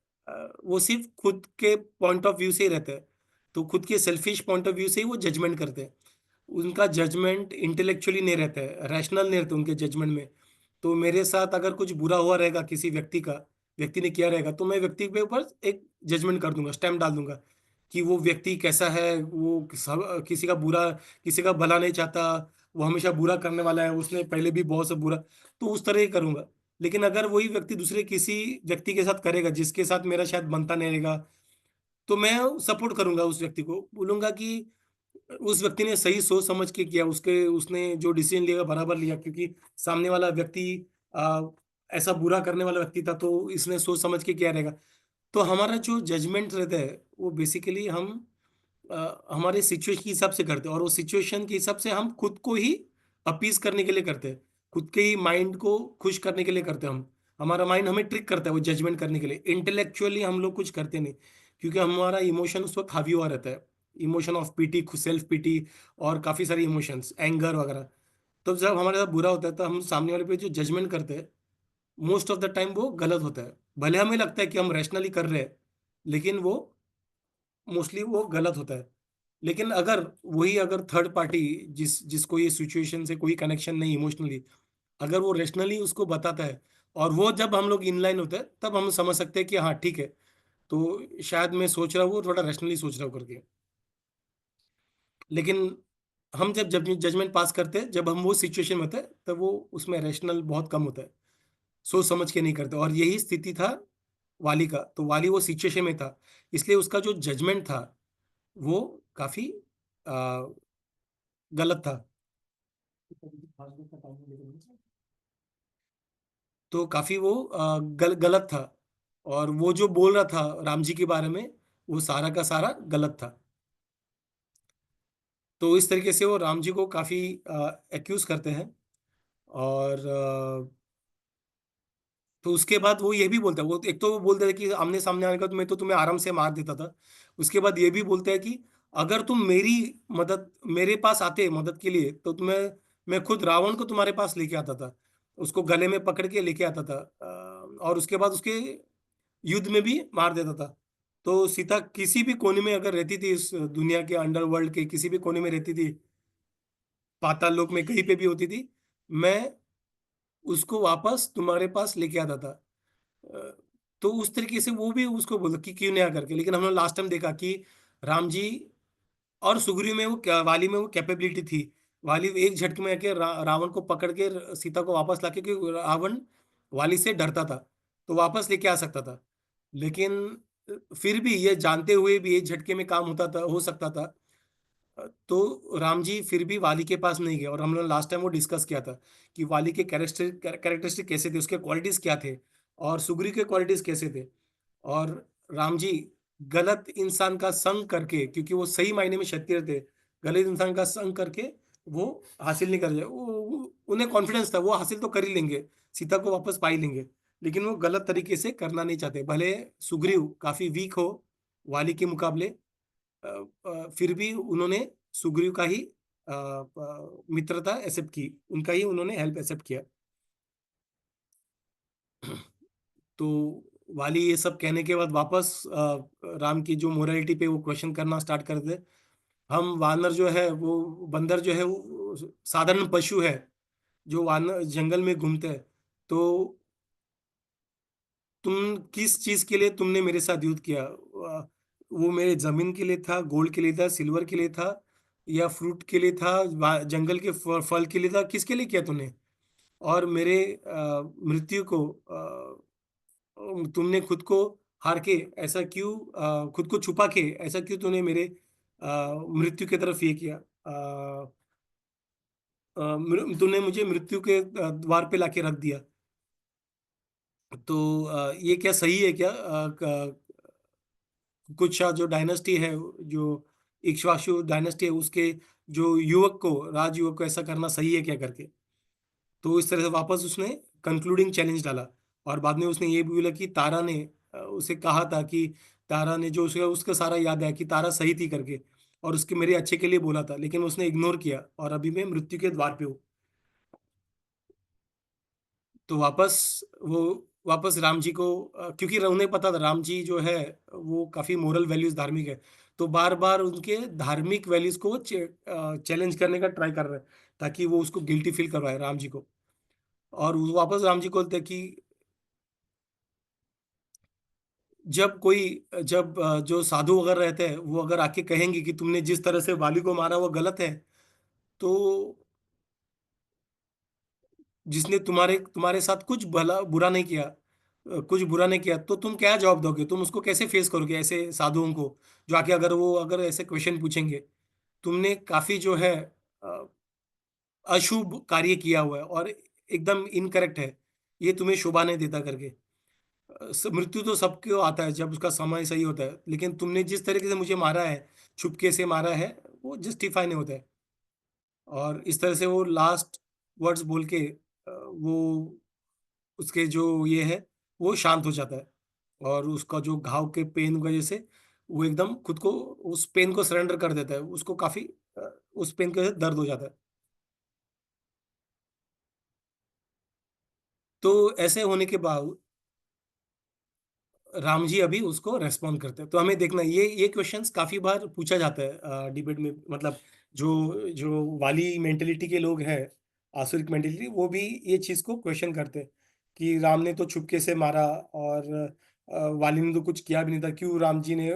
वो सिर्फ खुद के पॉइंट ऑफ व्यू से ही रहता है। तो खुद के सेल्फिश पॉइंट ऑफ व्यू से ही वो जजमेंट करते हैं। उनका जजमेंट इंटेलेक्चुअली नहीं रहता है, रैशनल नहीं रहता उनके जजमेंट में। तो मेरे साथ अगर कुछ बुरा हुआ रहेगा, किसी व्यक्ति ने किया रहेगा, तो मैं व्यक्ति के ऊपर एक जजमेंट कर दूंगा, स्टैम्प डाल दूंगा कि वो व्यक्ति कैसा है, वो किसी का भला नहीं चाहता, वो हमेशा बुरा करने वाला है, उसने पहले भी बहुत से बुरा, तो उस तरह ही करूंगा। लेकिन अगर वही व्यक्ति दूसरे किसी व्यक्ति के साथ करेगा जिसके साथ मेरा शायद बनता नहीं रहेगा, तो मैं सपोर्ट करूंगा उस व्यक्ति को, बोलूंगा कि उस व्यक्ति ने सही सोच समझ के किया, उसके उसने जो डिसीजन लिया बराबर लिया, क्योंकि सामने वाला व्यक्ति आ, ऐसा बुरा करने वाला व्यक्ति था, तो इसने सोच समझ के किया रहेगा। तो हमारा जो जजमेंट रहता है वो बेसिकली हम हमारे सिचुएशन के हिसाब से करते हैं, और वो सिचुएशन के हिसाब से हम खुद को ही अपीज करने के लिए करते हैं, खुद के ही माइंड को खुश करने के लिए करते हैं हम। हमारा माइंड हमें ट्रिक करता है वो जजमेंट करने के लिए, इंटेलेक्चुअली हम लोग कुछ करते नहीं, क्योंकि हमारा इमोशन उस वक्त हावी हुआ रहता है। Emotion of PT, self PT, और काफी सारी इमोशंस, एंगर वगैरह। तो जब हमारे साथ बुरा होता है तो हम सामने वाले पे जो जजमेंट करते हैं, मोस्ट ऑफ द टाइम वो गलत होता है। भले हमें लगता है कि हम रैशनली कर रहे हैं, लेकिन वो मोस्टली वो गलत होता है। लेकिन अगर थर्ड पार्टी, जिसको ये सिचुएशन से कोई कनेक्शन नहीं इमोशनली, अगर वो रेशनली उसको बताता है, और वो जब हम लोग इनलाइन होते हैं, तब हम समझ सकते हैं कि हाँ ठीक है, तो शायद मैं सोच रहा हूँ थोड़ा रैशनली सोच रहा हूँ करके। लेकिन हम जब जब जजमेंट पास करते हैं, जब हम वो सिचुएशन में होते हैं, तब वो उसमें रैशनल बहुत कम होता है, सोच समझ के नहीं करते। और यही स्थिति था वाली का। तो वाली वो सिचुएशन में था, इसलिए उसका जो जजमेंट था वो काफी आ, गलत था। तो काफी वो गलत था। और वो जो बोल रहा था राम जी के बारे में, वो सारा का सारा गलत था। तो इस तरीके से वो राम जी को काफी एक्यूज करते हैं। और तो उसके बाद वो ये भी बोलता है, वो एक तो वो बोलते थे कि आमने सामने आने का तो मैं तो तुम्हें आराम से मार देता था। उसके बाद ये भी बोलते हैं कि अगर तुम मेरी मदद मेरे पास आते मदद के लिए, तो तुम्हें मैं खुद रावण को तुम्हारे पास लेके आता था, उसको गले में पकड़ के लेके आता था, और उसके बाद उसके युद्ध में भी मार देता था। तो सीता किसी भी कोने में अगर रहती थी, इस दुनिया के अंडरवर्ल्ड के किसी भी कोने में रहती थी, पाताल लोक में कहीं पे भी होती थी, मैं उसको वापस तुम्हारे पास लेके आता था। अ, तो उस तरीके से वो भी उसको बोला कि क्यों नहीं आ करके। लेकिन हमने लास्ट टाइम देखा कि राम जी और सुग्रीव में वो वाली में वो कैपेबिलिटी थी। वाली एक झटके में आके रावण को पकड़ के सीता को वापस लाके, क्योंकि रावण वाली से डरता था, तो वापस लेके आ सकता था। लेकिन फिर भी ये जानते हुए भी एक झटके में काम होता था, हो सकता था। तो राम जी फिर भी वाली के पास नहीं गए। और हम लोग लास्ट टाइम वो डिस्कस किया था कि वाली के कैरेक्टरिस्टिक कैसे थे, उसके क्वालिटीज क्या थे, और सुग्रीव के क्वालिटीज कैसे थे। और राम जी गलत इंसान का संग करके, क्योंकि वो सही मायने में क्षत्रिय थे, गलत इंसान का संग करके वो हासिल नहीं कर रहे। उन्हें कॉन्फिडेंस था वो हासिल तो कर ही लेंगे, सीता को वापस पा ही लेंगे। लेकिन वो गलत तरीके से करना नहीं चाहते, भले सुग्रीव काफी वीक हो वाली के मुकाबले। फिर भी उन्होंने सुग्रीव का ही मित्रता एक्सेप्ट की, उनका ही उन्होंने हेल्प एक्सेप्ट किया। तो वाली ये सब कहने के बाद वापस राम की जो मोरालिटी पे वो क्वेश्चन करना स्टार्ट कर दे। हम वानर जो है वो, बंदर जो है वो साधारण पशु है, जो वानर जंगल में घूमते हैं। तो तुम किस चीज के लिए तुमने मेरे साथ युद्ध किया? वो मेरे जमीन के लिए था, गोल्ड के लिए था, सिल्वर के लिए था, या फ्रूट के लिए था, जंगल के फल के लिए था, किसके लिए किया तूने? और मेरे मृत्यु को तुमने खुद को हार के ऐसा क्यों, खुद को छुपा के ऐसा क्यों तूने मेरे मृत्यु की तरफ ये किया? तूने मुझे मृत्यु के द्वार पे लाके रख दिया। तो ये क्या सही है क्या? कुछ जो डायनेस्टी है, जो इक्ष्वाकु डायनेस्टी है, उसके जो युवक को, राजयुवक को ऐसा करना सही है क्या करके? तो इस तरह से वापस उसने कंक्लूडिंग चैलेंज डाला। और बाद में उसने ये भी बोला कि तारा ने उसे कहा था कि तारा ने जो उसे उसका सारा याद है कि तारा सही थी करके, और उसके मेरे अच्छे के लिए बोला था, लेकिन उसने इग्नोर किया, और अभी मैं मृत्यु के द्वार पे हूँ। तो वापस राम जी को, क्योंकि उन्हें पता था राम जी जो है वो काफी मोरल वैल्यूज, धार्मिक है। तो बार बार उनके धार्मिक वैल्यूज को चैलेंज करने का ट्राई कर रहे हैं, ताकि वो उसको गिल्टी फील करवाए राम जी को। और वो वापस राम जी को बोलते हैं कि जब जो साधु अगर रहते हैं, वो अगर आके कहेंगे कि तुमने जिस तरह से वाली को मारा वो गलत है, तो जिसने तुम्हारे तुम्हारे साथ कुछ भला बुरा नहीं किया, कुछ बुरा नहीं किया, तो तुम क्या जवाब दोगे? तुम उसको कैसे फेस करोगे ऐसे साधुओं को, जो आके अगर ऐसे क्वेश्चन पूछेंगे? तुमने काफी जो है अ, अशुभ कार्य किया हुआ है, और एकदम इनकरेक्ट है, ये तुम्हें शोभा नहीं देता करके। मृत्यु तो सबको आता है जब उसका समय सही होता है, लेकिन तुमने जिस तरीके से मुझे मारा है, छुपके से मारा है, वो जस्टिफाई नहीं होता है। और इस तरह से वो लास्ट वर्ड्स बोल के वो उसके जो ये है वो शांत हो जाता है। और उसका जो घाव के पेन की वजह से वो एकदम खुद को उस पेन को सरेंडर कर देता है, उसको काफी उस पेन के वजह से दर्द हो जाता है। तो ऐसे होने के बाद राम जी अभी उसको रेस्पॉन्ड करते हैं। तो हमें देखना है, ये क्वेश्चंस काफी बार पूछा जाता है डिबेट में। मतलब जो जो वाली मेंटेलिटी के लोग हैं, आसुरिक मेंटेलिटी, वो भी ये चीज को क्वेश्चन करते हैं कि राम ने तो छुपके से मारा, और वाली ने तो कुछ किया भी नहीं था, क्यों राम जी ने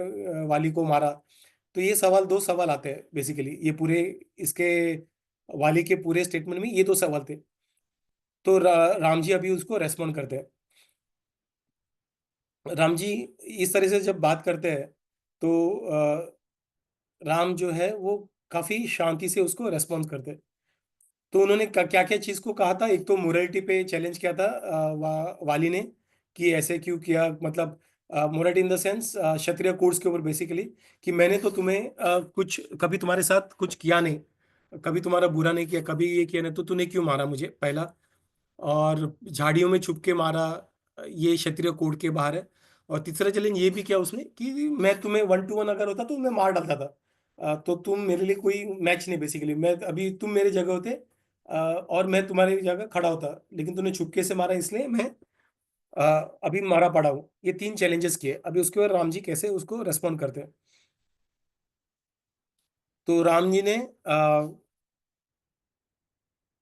वाली को मारा? तो ये सवाल, दो सवाल आते हैं बेसिकली, ये पूरे इसके वाली के पूरे स्टेटमेंट में ये दो सवाल थे। तो राम जी अभी उसको रेस्पॉन्ड करते हैं। राम जी इस तरह से जब बात करते हैं तो राम जो है वो काफी शांति से उसको रेस्पॉन्स करते हैं। तो उन्होंने क्या क्या चीज को कहा था, एक तो मोरालिटी पे चैलेंज किया था वाली ने, कि ऐसे क्यों किया, मतलब morality in the sense Kshatriya codes के ऊपर बेसिकली, कि मैंने तो तुम्हें कुछ कभी तुम्हारे साथ कुछ किया नहीं, कभी तुम्हारा बुरा नहीं किया, कभी ये किया नहीं, तो तूने क्यों मारा मुझे पहला, और झाड़ियों में छुप के मारा, ये क्षत्रिय कोड के बाहर है। और तीसरा चैलेंज ये भी किया उसने कि मैं तुम्हें 1-1 अगर होता तो मैं मार डालता था, तो तुम मेरे लिए कोई मैच नहीं बेसिकली, मैं अभी तुम मेरे जगह होते और मैं तुम्हारी जगह खड़ा होता, लेकिन तूने छुपके से मारा इसलिए मैं अ, अभी मारा पड़ा हूँ। ये तीन चैलेंजेस किए। अभी उसके बाद राम जी कैसे उसको रेस्पॉन्ड करते हैं। तो राम जी ने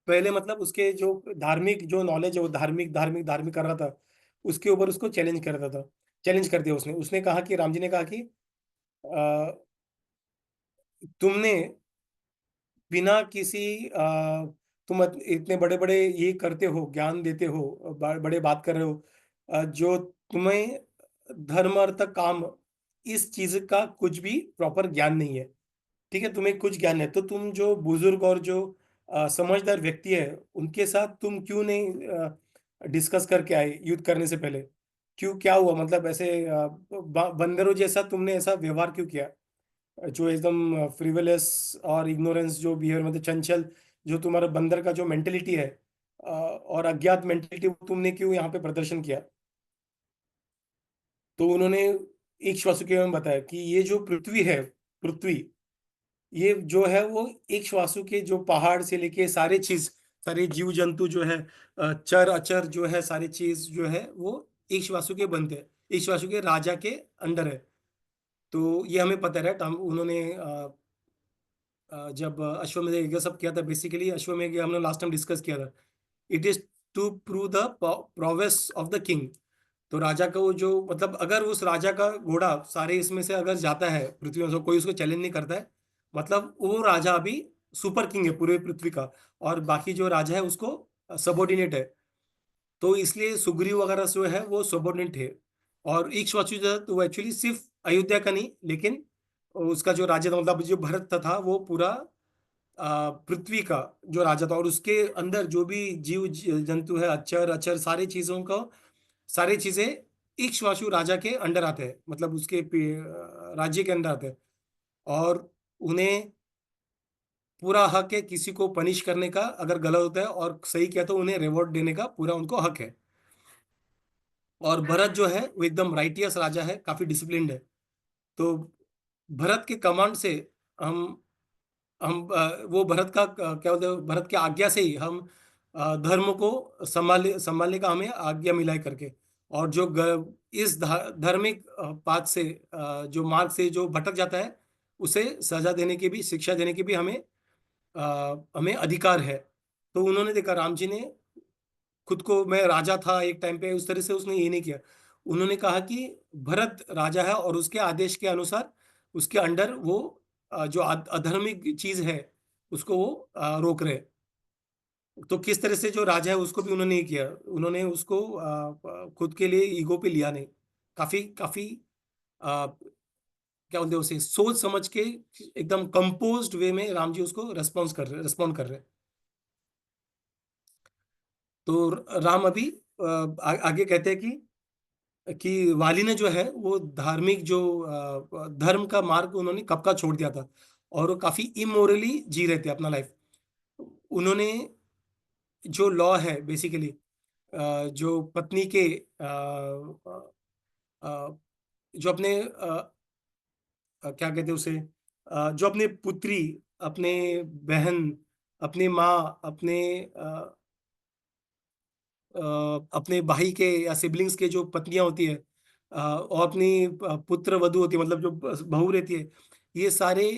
पहले मतलब उसके जो धार्मिक जो नॉलेज है वो धार्मिक धार्मिक धार्मिक कर रहा था, उसके ऊपर उसको चैलेंज कर रहा था। चैलेंज कर दिया उसने उसने कहा कि राम जी ने कहा कि अ, तुमने बिना किसी तुम इतने बड़े बड़े ये करते हो, ज्ञान देते हो, बड़े बात कर रहे हो, जो तुम्हें धर्म अर्थ काम, इस चीज का कुछ भी प्रॉपर ज्ञान नहीं है। ठीक है, तुम्हें कुछ ज्ञान है तो तुम जो बुजुर्ग और जो समझदार व्यक्ति है उनके साथ तुम क्यों नहीं डिस्कस करके आए युद्ध करने से पहले, क्यों, क्या हुआ, मतलब ऐसे बंदरों जैसा तुमने ऐसा व्यवहार क्यों किया, जो एकदम फ्रिवलेस और इग्नोरेंस जो बिहेवियर, मतलब चंचल, जो तुम्हारा बंदर का जो मेंटेलिटी है और अज्ञात मेंटेलिटी, तुमने क्यों यहाँ पे प्रदर्शन किया। तो उन्होंने एक श्वासुके में बताया कि ये जो पृथ्वी है, पृथ्वी, ये जो है वो एक श्वासु के जो पहाड़ से लेके सारे चीज, सारे जीव जंतु जो है, चर अचर जो है, सारी चीज जो है वो एक श्वासु के बनते हैं, एक श्वासु के राजा के अंडर है। तो ये हमें पता है, हम उन्होंने जब अश्वमेध यज्ञ सब किया था, बेसिकली अश्वमेध यज्ञ हमने लास्ट टाइम डिस्कस किया था, it is to prove the prowess of the king. तो राजा का वो जो, मतलब अगर उस राजा का घोड़ा सारे इसमें से अगर जाता है पृथ्वी में, तो कोई उसको चैलेंज नहीं करता है, मतलब वो राजा अभी सुपर किंग है पूरे पृथ्वी का, और बाकी जो राजा है उसको सबॉर्डिनेट है। तो इसलिए सुग्रीव वगैरह जो है वो सबॉर्डिनेट है। और इक्ष्वाकु जो है तो वो एक्चुअली सिर्फ अयोध्या का नहीं, लेकिन उसका जो राजा था, मतलब जो भरत था वो पूरा पृथ्वी का जो राजा था, और उसके अंदर जो भी जीव जंतु है, अचर अचर सारी चीजों का, सारी चीजें इक्ष्वाकु राजा के अंडर आते हैं, मतलब उसके राज्य के अंदर आते हैं। और उन्हें पूरा हक है किसी को पनिश करने का, अगर गलत होता है, और सही किया तो उन्हें रिवॉर्ड देने का पूरा उनको हक है। और भरत जो है वो एकदम राइटियस राजा है, काफी डिसिप्लिन्ड है। तो भरत के कमांड से हम वो भरत का क्या बोलते हैं, भरत की आज्ञा से ही हम धर्म को संभालने का हमें आज्ञा मिला है करके। और जो इस धार्मिक पाथ से जो मार्ग से जो भटक जाता है, उसे सजा देने की भी, शिक्षा देने की भी हमें अधिकार है। तो उन्होंने देखा, राम जी ने खुद को, मैं राजा था एक टाइम पे, उस तरह से उसने ये नहीं किया। उन्होंने कहा कि भरत राजा है और उसके आदेश के अनुसार उसके अंडर वो जो अधर्मिक चीज है उसको वो रोक रहे। तो किस तरह से जो राजा है उसको भी उन्होंने ये किया, उन्होंने उसको खुद के लिए ईगो पे लिया नहीं, काफी काफी क्या बोलते हैं उसे, सोच समझ के एकदम कंपोज्ड वे में राम जी उसको रेस्पॉन्ड कर रहे हैं। तो राम अभी आगे कहते हैं कि वाली ने जो है वो धार्मिक जो धर्म का मार्ग उन्होंने कब का छोड़ दिया था, और वो काफी इमोरली जी रहे थे अपना लाइफ। उन्होंने जो लॉ है बेसिकली, जो पत्नी के जो अपने क्या कहते हैं उसे, जो अपने पुत्री, अपने बहन, अपने माँ, अपने भाई के या सिबलिंग्स के जो पत्नियां होती है, और अपनी पुत्र वधु होती है, मतलब जो बहू रहती है, ये सारे,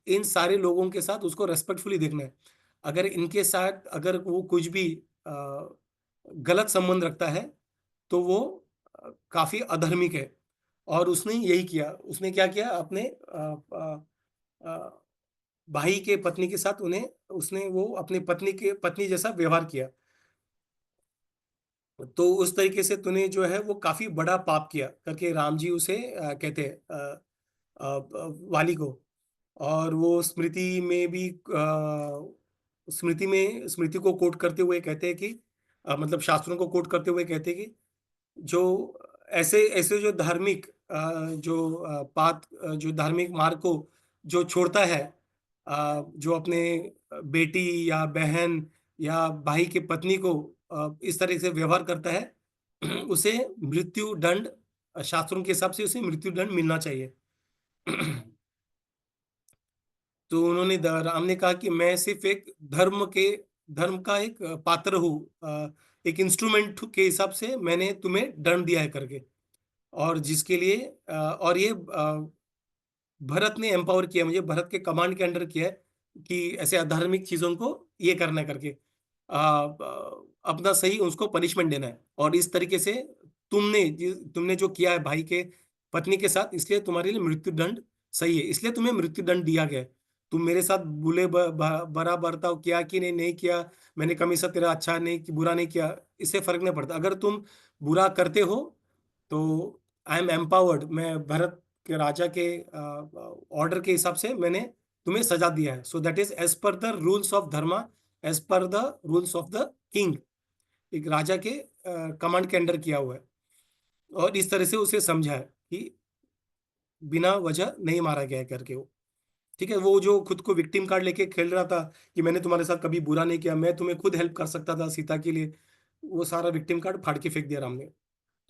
इन सारे लोगों के साथ उसको रेस्पेक्टफुली देखना है। अगर इनके साथ अगर वो कुछ भी गलत संबंध रखता है तो वो काफी अधर्मिक है। और उसने यही किया, उसने क्या किया, अपने भाई के पत्नी के साथ उन्हें उसने वो अपनी पत्नी जैसा व्यवहार किया। तो उस तरीके से तूने जो है वो काफी बड़ा पाप किया करके राम जी उसे कहते हैं वाली को। और वो स्मृति में भी स्मृति को कोट करते हुए कहते हैं कि मतलब शास्त्रों को कोट करते हुए कहते हैं कि जो ऐसे ऐसे जो धार्मिक जो धार्मिक मार्ग को जो छोड़ता है, जो अपने बेटी या बहन या भाई की पत्नी को इस तरह से व्यवहार करता है उसे मृत्यु दंड, शास्त्रों के हिसाब से उसे मृत्यु दंड मिलना चाहिए। तो राम ने कहा कि मैं सिर्फ एक धर्म का एक पात्र हूँ, एक इंस्ट्रूमेंट के हिसाब से मैंने तुम्हें दंड दिया है करके। और जिसके लिए और ये भरत ने एम्पावर किया, मुझे भरत के कमांड के अंडर किया है कि ऐसे अधार्मिक चीजों को ये करना है करके अपना सही उसको पनिशमेंट देना है। और इस तरीके से तुमने जो किया है भाई के पत्नी के साथ, इसलिए तुम्हारे लिए मृत्यु दंड सही है, इसलिए तुम्हें मृत्यु दंड दिया गया है। तुम मेरे साथ बड़ा बर्ताव किया कि नहीं किया, मैंने हमेशा तेरा अच्छा नहीं बुरा नहीं किया, इससे फर्क नहीं पड़ता। अगर तुम बुरा करते हो तो आई एम एम्पावर्ड, मैं भरत के राजा के ऑर्डर के हिसाब से मैंने तुम्हें सजा दिया है। So that is as per the rules of dharma, as per the rules of the king, एक राजा के कमांड के अंडर किया हुआ है। और इस तरह से उसे समझा है कि बिना वजह नहीं मारा गया है करके वो। ठीक है, वो जो खुद को विक्टिम कार्ड लेके खेल रहा था कि मैंने तुम्हारे साथ कभी बुरा नहीं किया, मैं तुम्हें खुद हेल्प कर सकता था सीता के लिए, वो सारा विक्टिम कार्ड फाड़ के फेंक दिया राम ने।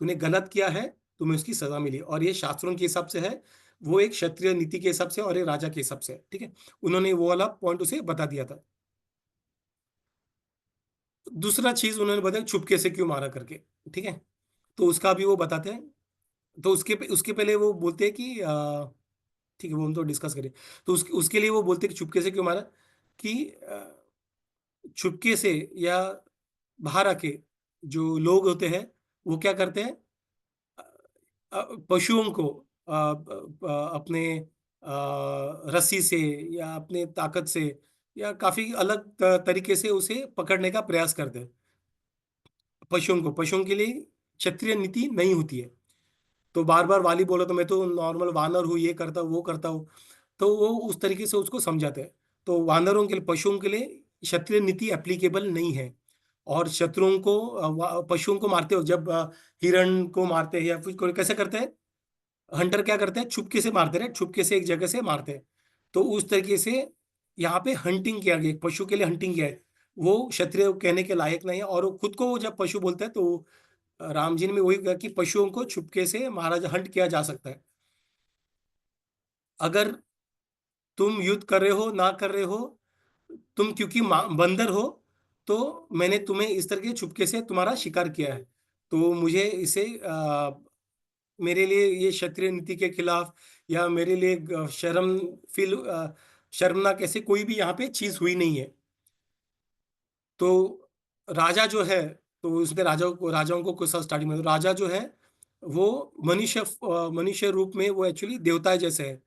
तूने गलत किया है, तुम्हें उसकी सजा मिली। और ये शास्त्रों के हिसाब से है, वो एक क्षत्रिय नीति के हिसाब से और एक राजा के हिसाब से है। ठीक है, उन्होंने वो वाला पॉइंट उसे बता दिया था। दूसरा चीज उन्होंने बताया छुपके से क्यों मारा करके। ठीक है, तो उसका भी वो बताते हैं। तो उसके पहले वो बोलते हैं कि ठीक है वो हम तो डिस्कस करें। तो उसके लिए वो बोलते हैं कि छुपके से क्यों मारा, कि छुपके से या बाहर आके जो लोग होते हैं वो क्या करते हैं, पशुओं को अपने रस्सी से या अपने ताकत से या काफी अलग तरीके से उसे पकड़ने का प्रयास करते हैं। पशुओं के लिए क्षत्रिय नीति नहीं होती है। तो बार बार वाली बोला तो मैं तो नॉर्मल वानर हूँ, ये करता हूँ वो करता हूँ, तो वो उस तरीके से उसको समझाते हैं। तो वानरों के लिए, पशुओं के लिए क्षत्रिय नीति एप्लीकेबल नहीं है। और शत्रुओं को पशुओं को मारते हो, जब हिरण को मारते हैं या फिर कैसे करते हैं, हंटर क्या करते हैं, छुपके से मारते हैं, छुपके से एक जगह से मारते हैं। तो उस तरीके से यहाँ पे हंटिंग किया गया, पशु के लिए हंटिंग किया है। वो क्षत्रिय कहने के लायक नहीं है। और वो खुद को वो जब पशु बोलता है तो राम जी ने भी वही कहा कि पशुओं को छुपके से हंट किया जा सकता है। अगर तुम युद्ध कर रहे हो ना कर रहे हो, तुम क्योंकि बंदर हो, तो मैंने तुम्हें इस तरह के छुपके से तुम्हारा शिकार किया है। तो मुझे इसे मेरे लिए ये क्षत्रिय नीति के खिलाफ या मेरे लिए शर्मनाक ऐसे कोई भी यहाँ पे चीज हुई नहीं है। तो राजा जो है, तो उसने राजाओं को कुछ स्टार्टिंग में, तो राजा जो है वो मनुष्य रूप में वो एक्चुअली देवता जैसे है।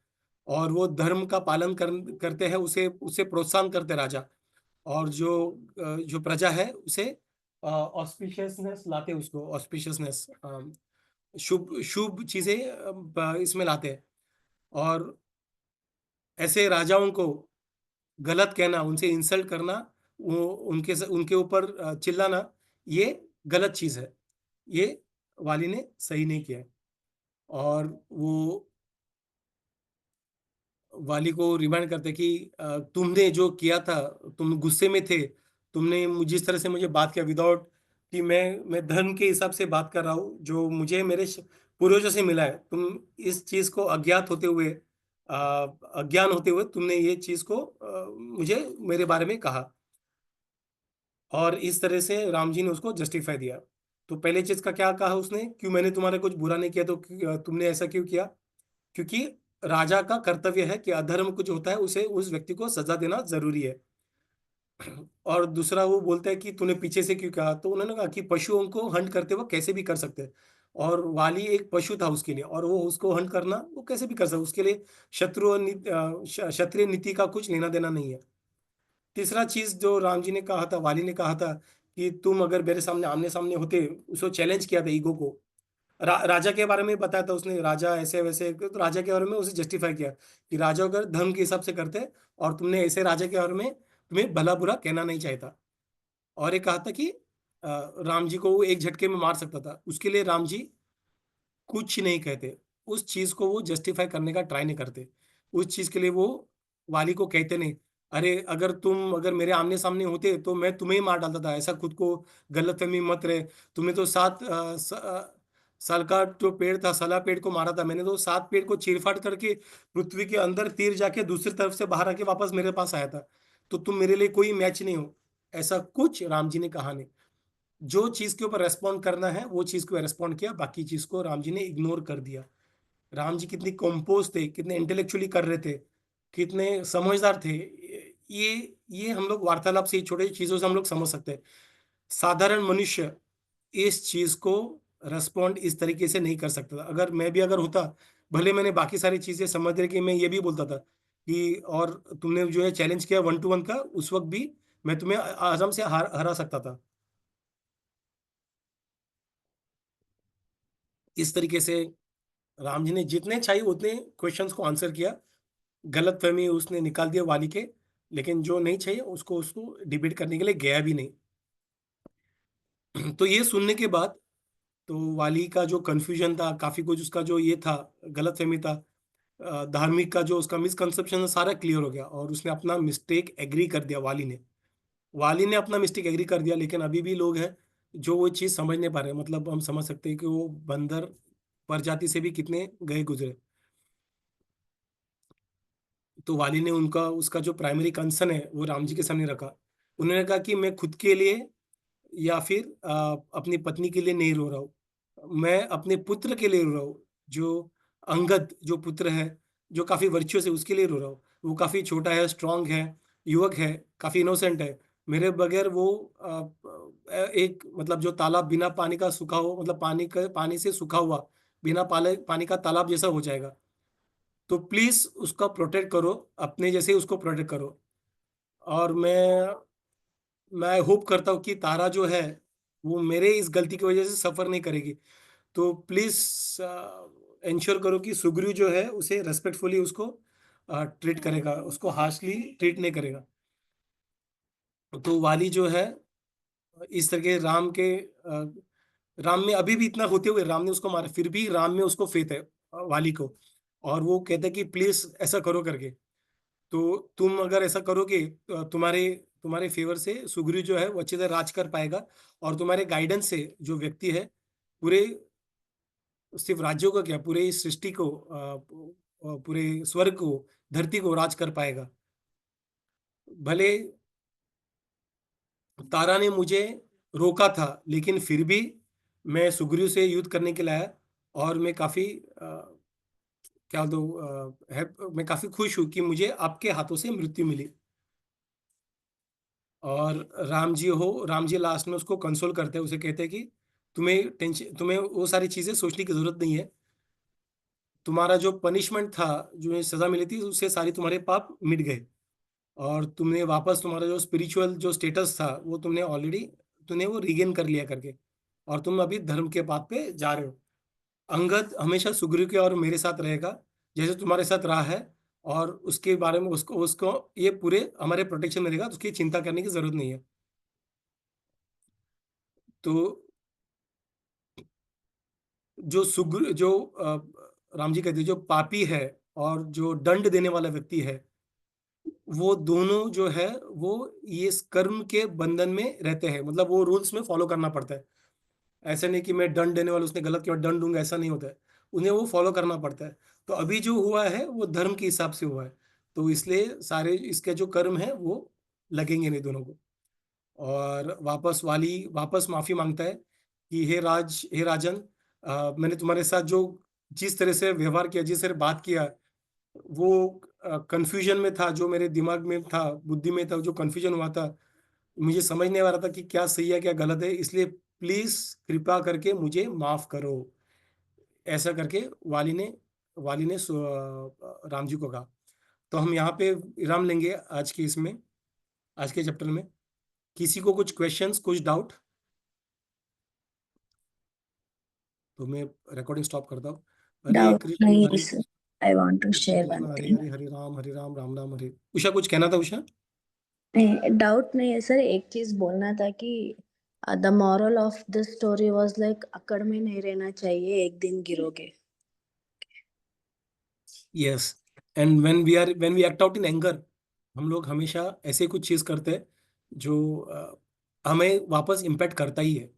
और वो धर्म का पालन करते हैं, उसे उसे प्रोत्साहन करते हैं राजा। और जो प्रजा है उसे ऑस्पिशियसनेस लाते हैं, उसको ऑस्पिशियसनेस, शुभ शुभ चीजें इसमें लाते हैं। और ऐसे राजाओं को गलत कहना, उनसे इंसल्ट करना, वो उनके ऊपर चिल्लाना, ये गलत चीज है। ये वाली ने सही नहीं किया है। और वो वाली को रिमाइंड करते कि तुमने जो किया था, तुम गुस्से में थे, तुमने जिस तरह से मुझे बात किया विदाउट कि मैं धर्म के हिसाब से बात कर रहा हूँ जो मुझे मेरे पूर्वजों से मिला है, तुम इस चीज को अज्ञान होते हुए तुमने ये चीज को मुझे मेरे बारे में कहा। और इस तरह से राम जी ने उसको जस्टिफाई दिया। तो पहले चीज का क्या कहा उसने, क्यों मैंने तुम्हारे कुछ बुरा नहीं किया, तो तुमने ऐसा क्यों किया, क्योंकि राजा का कर्तव्य है कि अधर्म कुछ होता है उसे उस व्यक्ति को सजा देना जरूरी है। और दूसरा वो बोलता है कि तूने पीछे से क्यों कहा, तो उन्होंने कहा कि पशुओं को हंट करते वक्त कैसे भी कर सकते हैं। और वाली एक पशु था उसके लिए, और वो उसको हंट करना वो कैसे भी कर सकता, उसके लिए क्षत्रिय नीति का कुछ लेना देना नहीं है। तीसरा चीज जो राम जी ने कहा था, वाली ने कहा था कि तुम अगर मेरे सामने आमने सामने होते, उसको चैलेंज किया था ईगो को। राजा के बारे में बताया था उसने, राजा ऐसे वैसे, तो राजा के बारे में उसे जस्टिफाई किया कि राजा अगर धर्म के हिसाब से करते, और तुमने ऐसे राजा के बारे में तुम्हें भला बुरा कहना नहीं चाहिए था। और ये कहा था कि राम जी को वो एक झटके में मार सकता था, उसके लिए राम जी कुछ नहीं कहते, उस चीज को वो जस्टिफाई करने का ट्राई नहीं करते, उस चीज के लिए वो वाली को कहते नहीं, अरे अगर मेरे आमने सामने होते तो मैं तुम्हें ही मार डालता था, ऐसा खुद को गलतफहमी मत रहे। तुमने तो 7 साल का जो पेड़ था, सला पेड़ को मारा था, मैंने तो 7 पेड़ को चीरफाड़ करके पृथ्वी के अंदर तीर जाके दूसरी तरफ से बाहर आके वापस मेरे पास आया था, तो तुम मेरे लिए कोई मैच नहीं हो। ऐसा कुछ राम जी ने कहा नहीं। जो चीज के ऊपर रेस्पॉन्ड करना है वो चीज को रेस्पॉन्ड किया, बाकी चीज को राम जी ने इग्नोर कर दिया। राम जी कितनी कंपोज थे, कितने इंटेलेक्चुअली कर रहे थे, कितने समझदार थे। ये हम लोग वार्तालाप से, छोटे चीजों से हम लोग समझ सकते हैं। साधारण मनुष्य इस चीज को रेस्पॉन्ड इस तरीके से नहीं कर सकता था। अगर होता, भले मैंने बाकी सारी चीजें समझ रही कि मैं ये भी बोलता था कि, और तुमने जो है चैलेंज किया 1 to 1 का, उस वक्त भी मैं तुम्हें आराम से हरा सकता था। इस तरीके से राम जी ने जितने चाहिए उतने क्वेश्चंस को आंसर किया, गलत फहमी उसने निकाल दिया वाली के, लेकिन जो नहीं चाहिए उसको उसको डिबेट करने के लिए गया भी नहीं। तो ये सुनने के बाद तो वाली का जो कंफ्यूजन था, काफी कुछ उसका जो ये था, गलत फहमी था, धार्मिक का जो उसका मिसकंसेप्शन था, सारा क्लियर हो गया, और उसने अपना मिस्टेक एग्री कर दिया। वाली ने अपना मिस्टेक एग्री कर दिया, लेकिन अभी भी लोग हैं जो वो चीज समझ नहीं पा रहे। मतलब हम समझ सकते हैं कि वो बंदर प्रजाति से भी कितने गए गुजरे। तो वाली ने उनका उसका जो प्राइमरी कंसर्न है वो राम जी के सामने रखा। उन्होंने कहा कि मैं खुद के लिए या फिर अपनी पत्नी के लिए नहीं रो रहा हूँ, मैं अपने पुत्र के लिए रो रहा हूँ। जो अंगद जो पुत्र है, जो काफी वर्चुअस है, उसके लिए रो रहा हूँ। वो काफी छोटा है, स्ट्रांग है, युवक है, काफी इनोसेंट है। मेरे बगैर वो एक मतलब जो तालाब बिना पानी का सूखा हो, मतलब पानी से सूखा हुआ, बिना पानी का तालाब जैसा हो जाएगा। तो प्लीज उसका प्रोटेक्ट करो, अपने जैसे उसको प्रोटेक्ट करो। और मैं होप करता हूँ कि तारा जो है वो मेरे इस गलती की वजह से सफर नहीं करेगी। तो प्लीज इंश्योर करो कि सुग्रीव जो है उसे रेस्पेक्टफुली उसको ट्रीट करेगा, उसको हार्शली ट्रीट नहीं करेगा। तो वाली जो है इस तरह के राम में अभी भी इतना होते हुए राम ने उसको मारा, फिर भी राम में उसको फेथ है, वाली को। और वो कहता है कि प्लीज ऐसा करो करके। तो तुम अगर ऐसा करोगे तो तुम्हारे तुम्हारे फेवर से सुग्रीव जो है वो अच्छी तरह राज कर पाएगा, और तुम्हारे गाइडेंस से जो व्यक्ति है पूरे, सिर्फ राज्यों का क्या, पूरे इस सृष्टि को पूरे स्वर्ग को, धरती को राज कर पाएगा। भले तारा ने मुझे रोका था, लेकिन फिर भी मैं सुग्रीव से युद्ध करने के लिए आया, और मैं काफी क्या दो मैं काफी खुश हूं कि मुझे आपके हाथों से मृत्यु मिली। और राम जी लास्ट में उसको कंसोल करते हैं, उसे कहते हैं कि तुम्हें वो सारी चीजें सोचने की जरूरत नहीं है। तुम्हारा जो पनिशमेंट था, जो ये सजा मिली थी, उससे सारी तुम्हारे पाप मिट गए, और तुमने वापस तुम्हारा जो स्पिरिचुअल जो स्टेटस था वो तुमने वो रिगेन कर लिया करके, और तुम अभी धर्म के पाथ पे जा रहे हो। अंगद हमेशा सुग्रीव के और मेरे साथ रहेगा, जैसे तुम्हारे साथ रहा है। और उसके बारे में उसको उसको ये पूरे हमारे प्रोटेक्शन में रहेगा, तो उसकी चिंता करने की जरूरत नहीं है। तो राम जी कहते हैं जो पापी है और जो दंड देने वाला व्यक्ति है, वो दोनों जो है वो ये इस कर्म के बंधन में रहते हैं। मतलब वो रूल्स में फॉलो करना पड़ता है। ऐसा नहीं कि मैं दंड देने वाला, उसने गलत किया और दंड दूंगा, ऐसा नहीं होता है। उन्हें वो फॉलो करना पड़ता है। तो अभी जो हुआ है वो धर्म के हिसाब से हुआ है, तो इसलिए सारे इसके जो कर्म है वो लगेंगे नहीं दोनों को। और वापस माफी मांगता है कि हे राजन, मैंने तुम्हारे साथ जो जिस तरह से व्यवहार किया, जिस तरह बात किया, वो कंफ्यूजन में था, जो मेरे दिमाग में था, बुद्धि में था, जो कंफ्यूजन हुआ था, मुझे समझ नहीं आ रहा था कि क्या सही है क्या गलत है, इसलिए प्लीज कृपा करके मुझे माफ करो। ऐसा करके वाली ने राम जी को कहा। तो हम यहाँ पे विराम लेंगे आज के इसमें, आज के चैप्टर में। किसी को कुछ क्वेश्चंस, कुछ डाउट? तो मैं रिकॉर्डिंग स्टॉप करता हूँ। हरे डाउट कृष्ण नहीं है Hare sir. I want to Krishna share one Krishna Hare thing. Hare, Hare Ram Ram Ram Hare. Usha कुछ कहना था उषा? नहीं, डाउट नहीं है सर, एक चीज बोलना था कि the moral of the story was like अकड़ में नहीं रहना चाहिए, एक दिन गिरोगे। Yes. And when we act out in anger, हम लोग हमेशा ऐसे कुछ चीज करते हैं जो हमें वापस इम्पैक्ट करता ही है,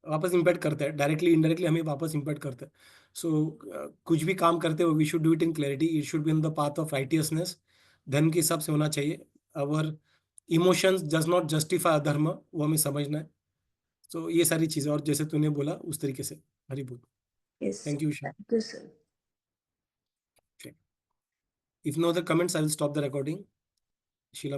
वापस इम्पैक्ट करता है, डायरेक्टली इनडायरेक्टली हमें वापस इम्पैक्ट करता है। सो कुछ भी काम करते हो, we should do it in clarity, it should be in the path of righteousness, धर्म के हिसाब से होना चाहिए। Our emotions does not justify adharma, वो हमें समझना है। तो ये सारी चीजें, और जैसे तूने बोला उस तरीके से। हरी बोल। Yes thank sir, you Usha. Thank you sir. If no other comments I will stop the recording. Sheila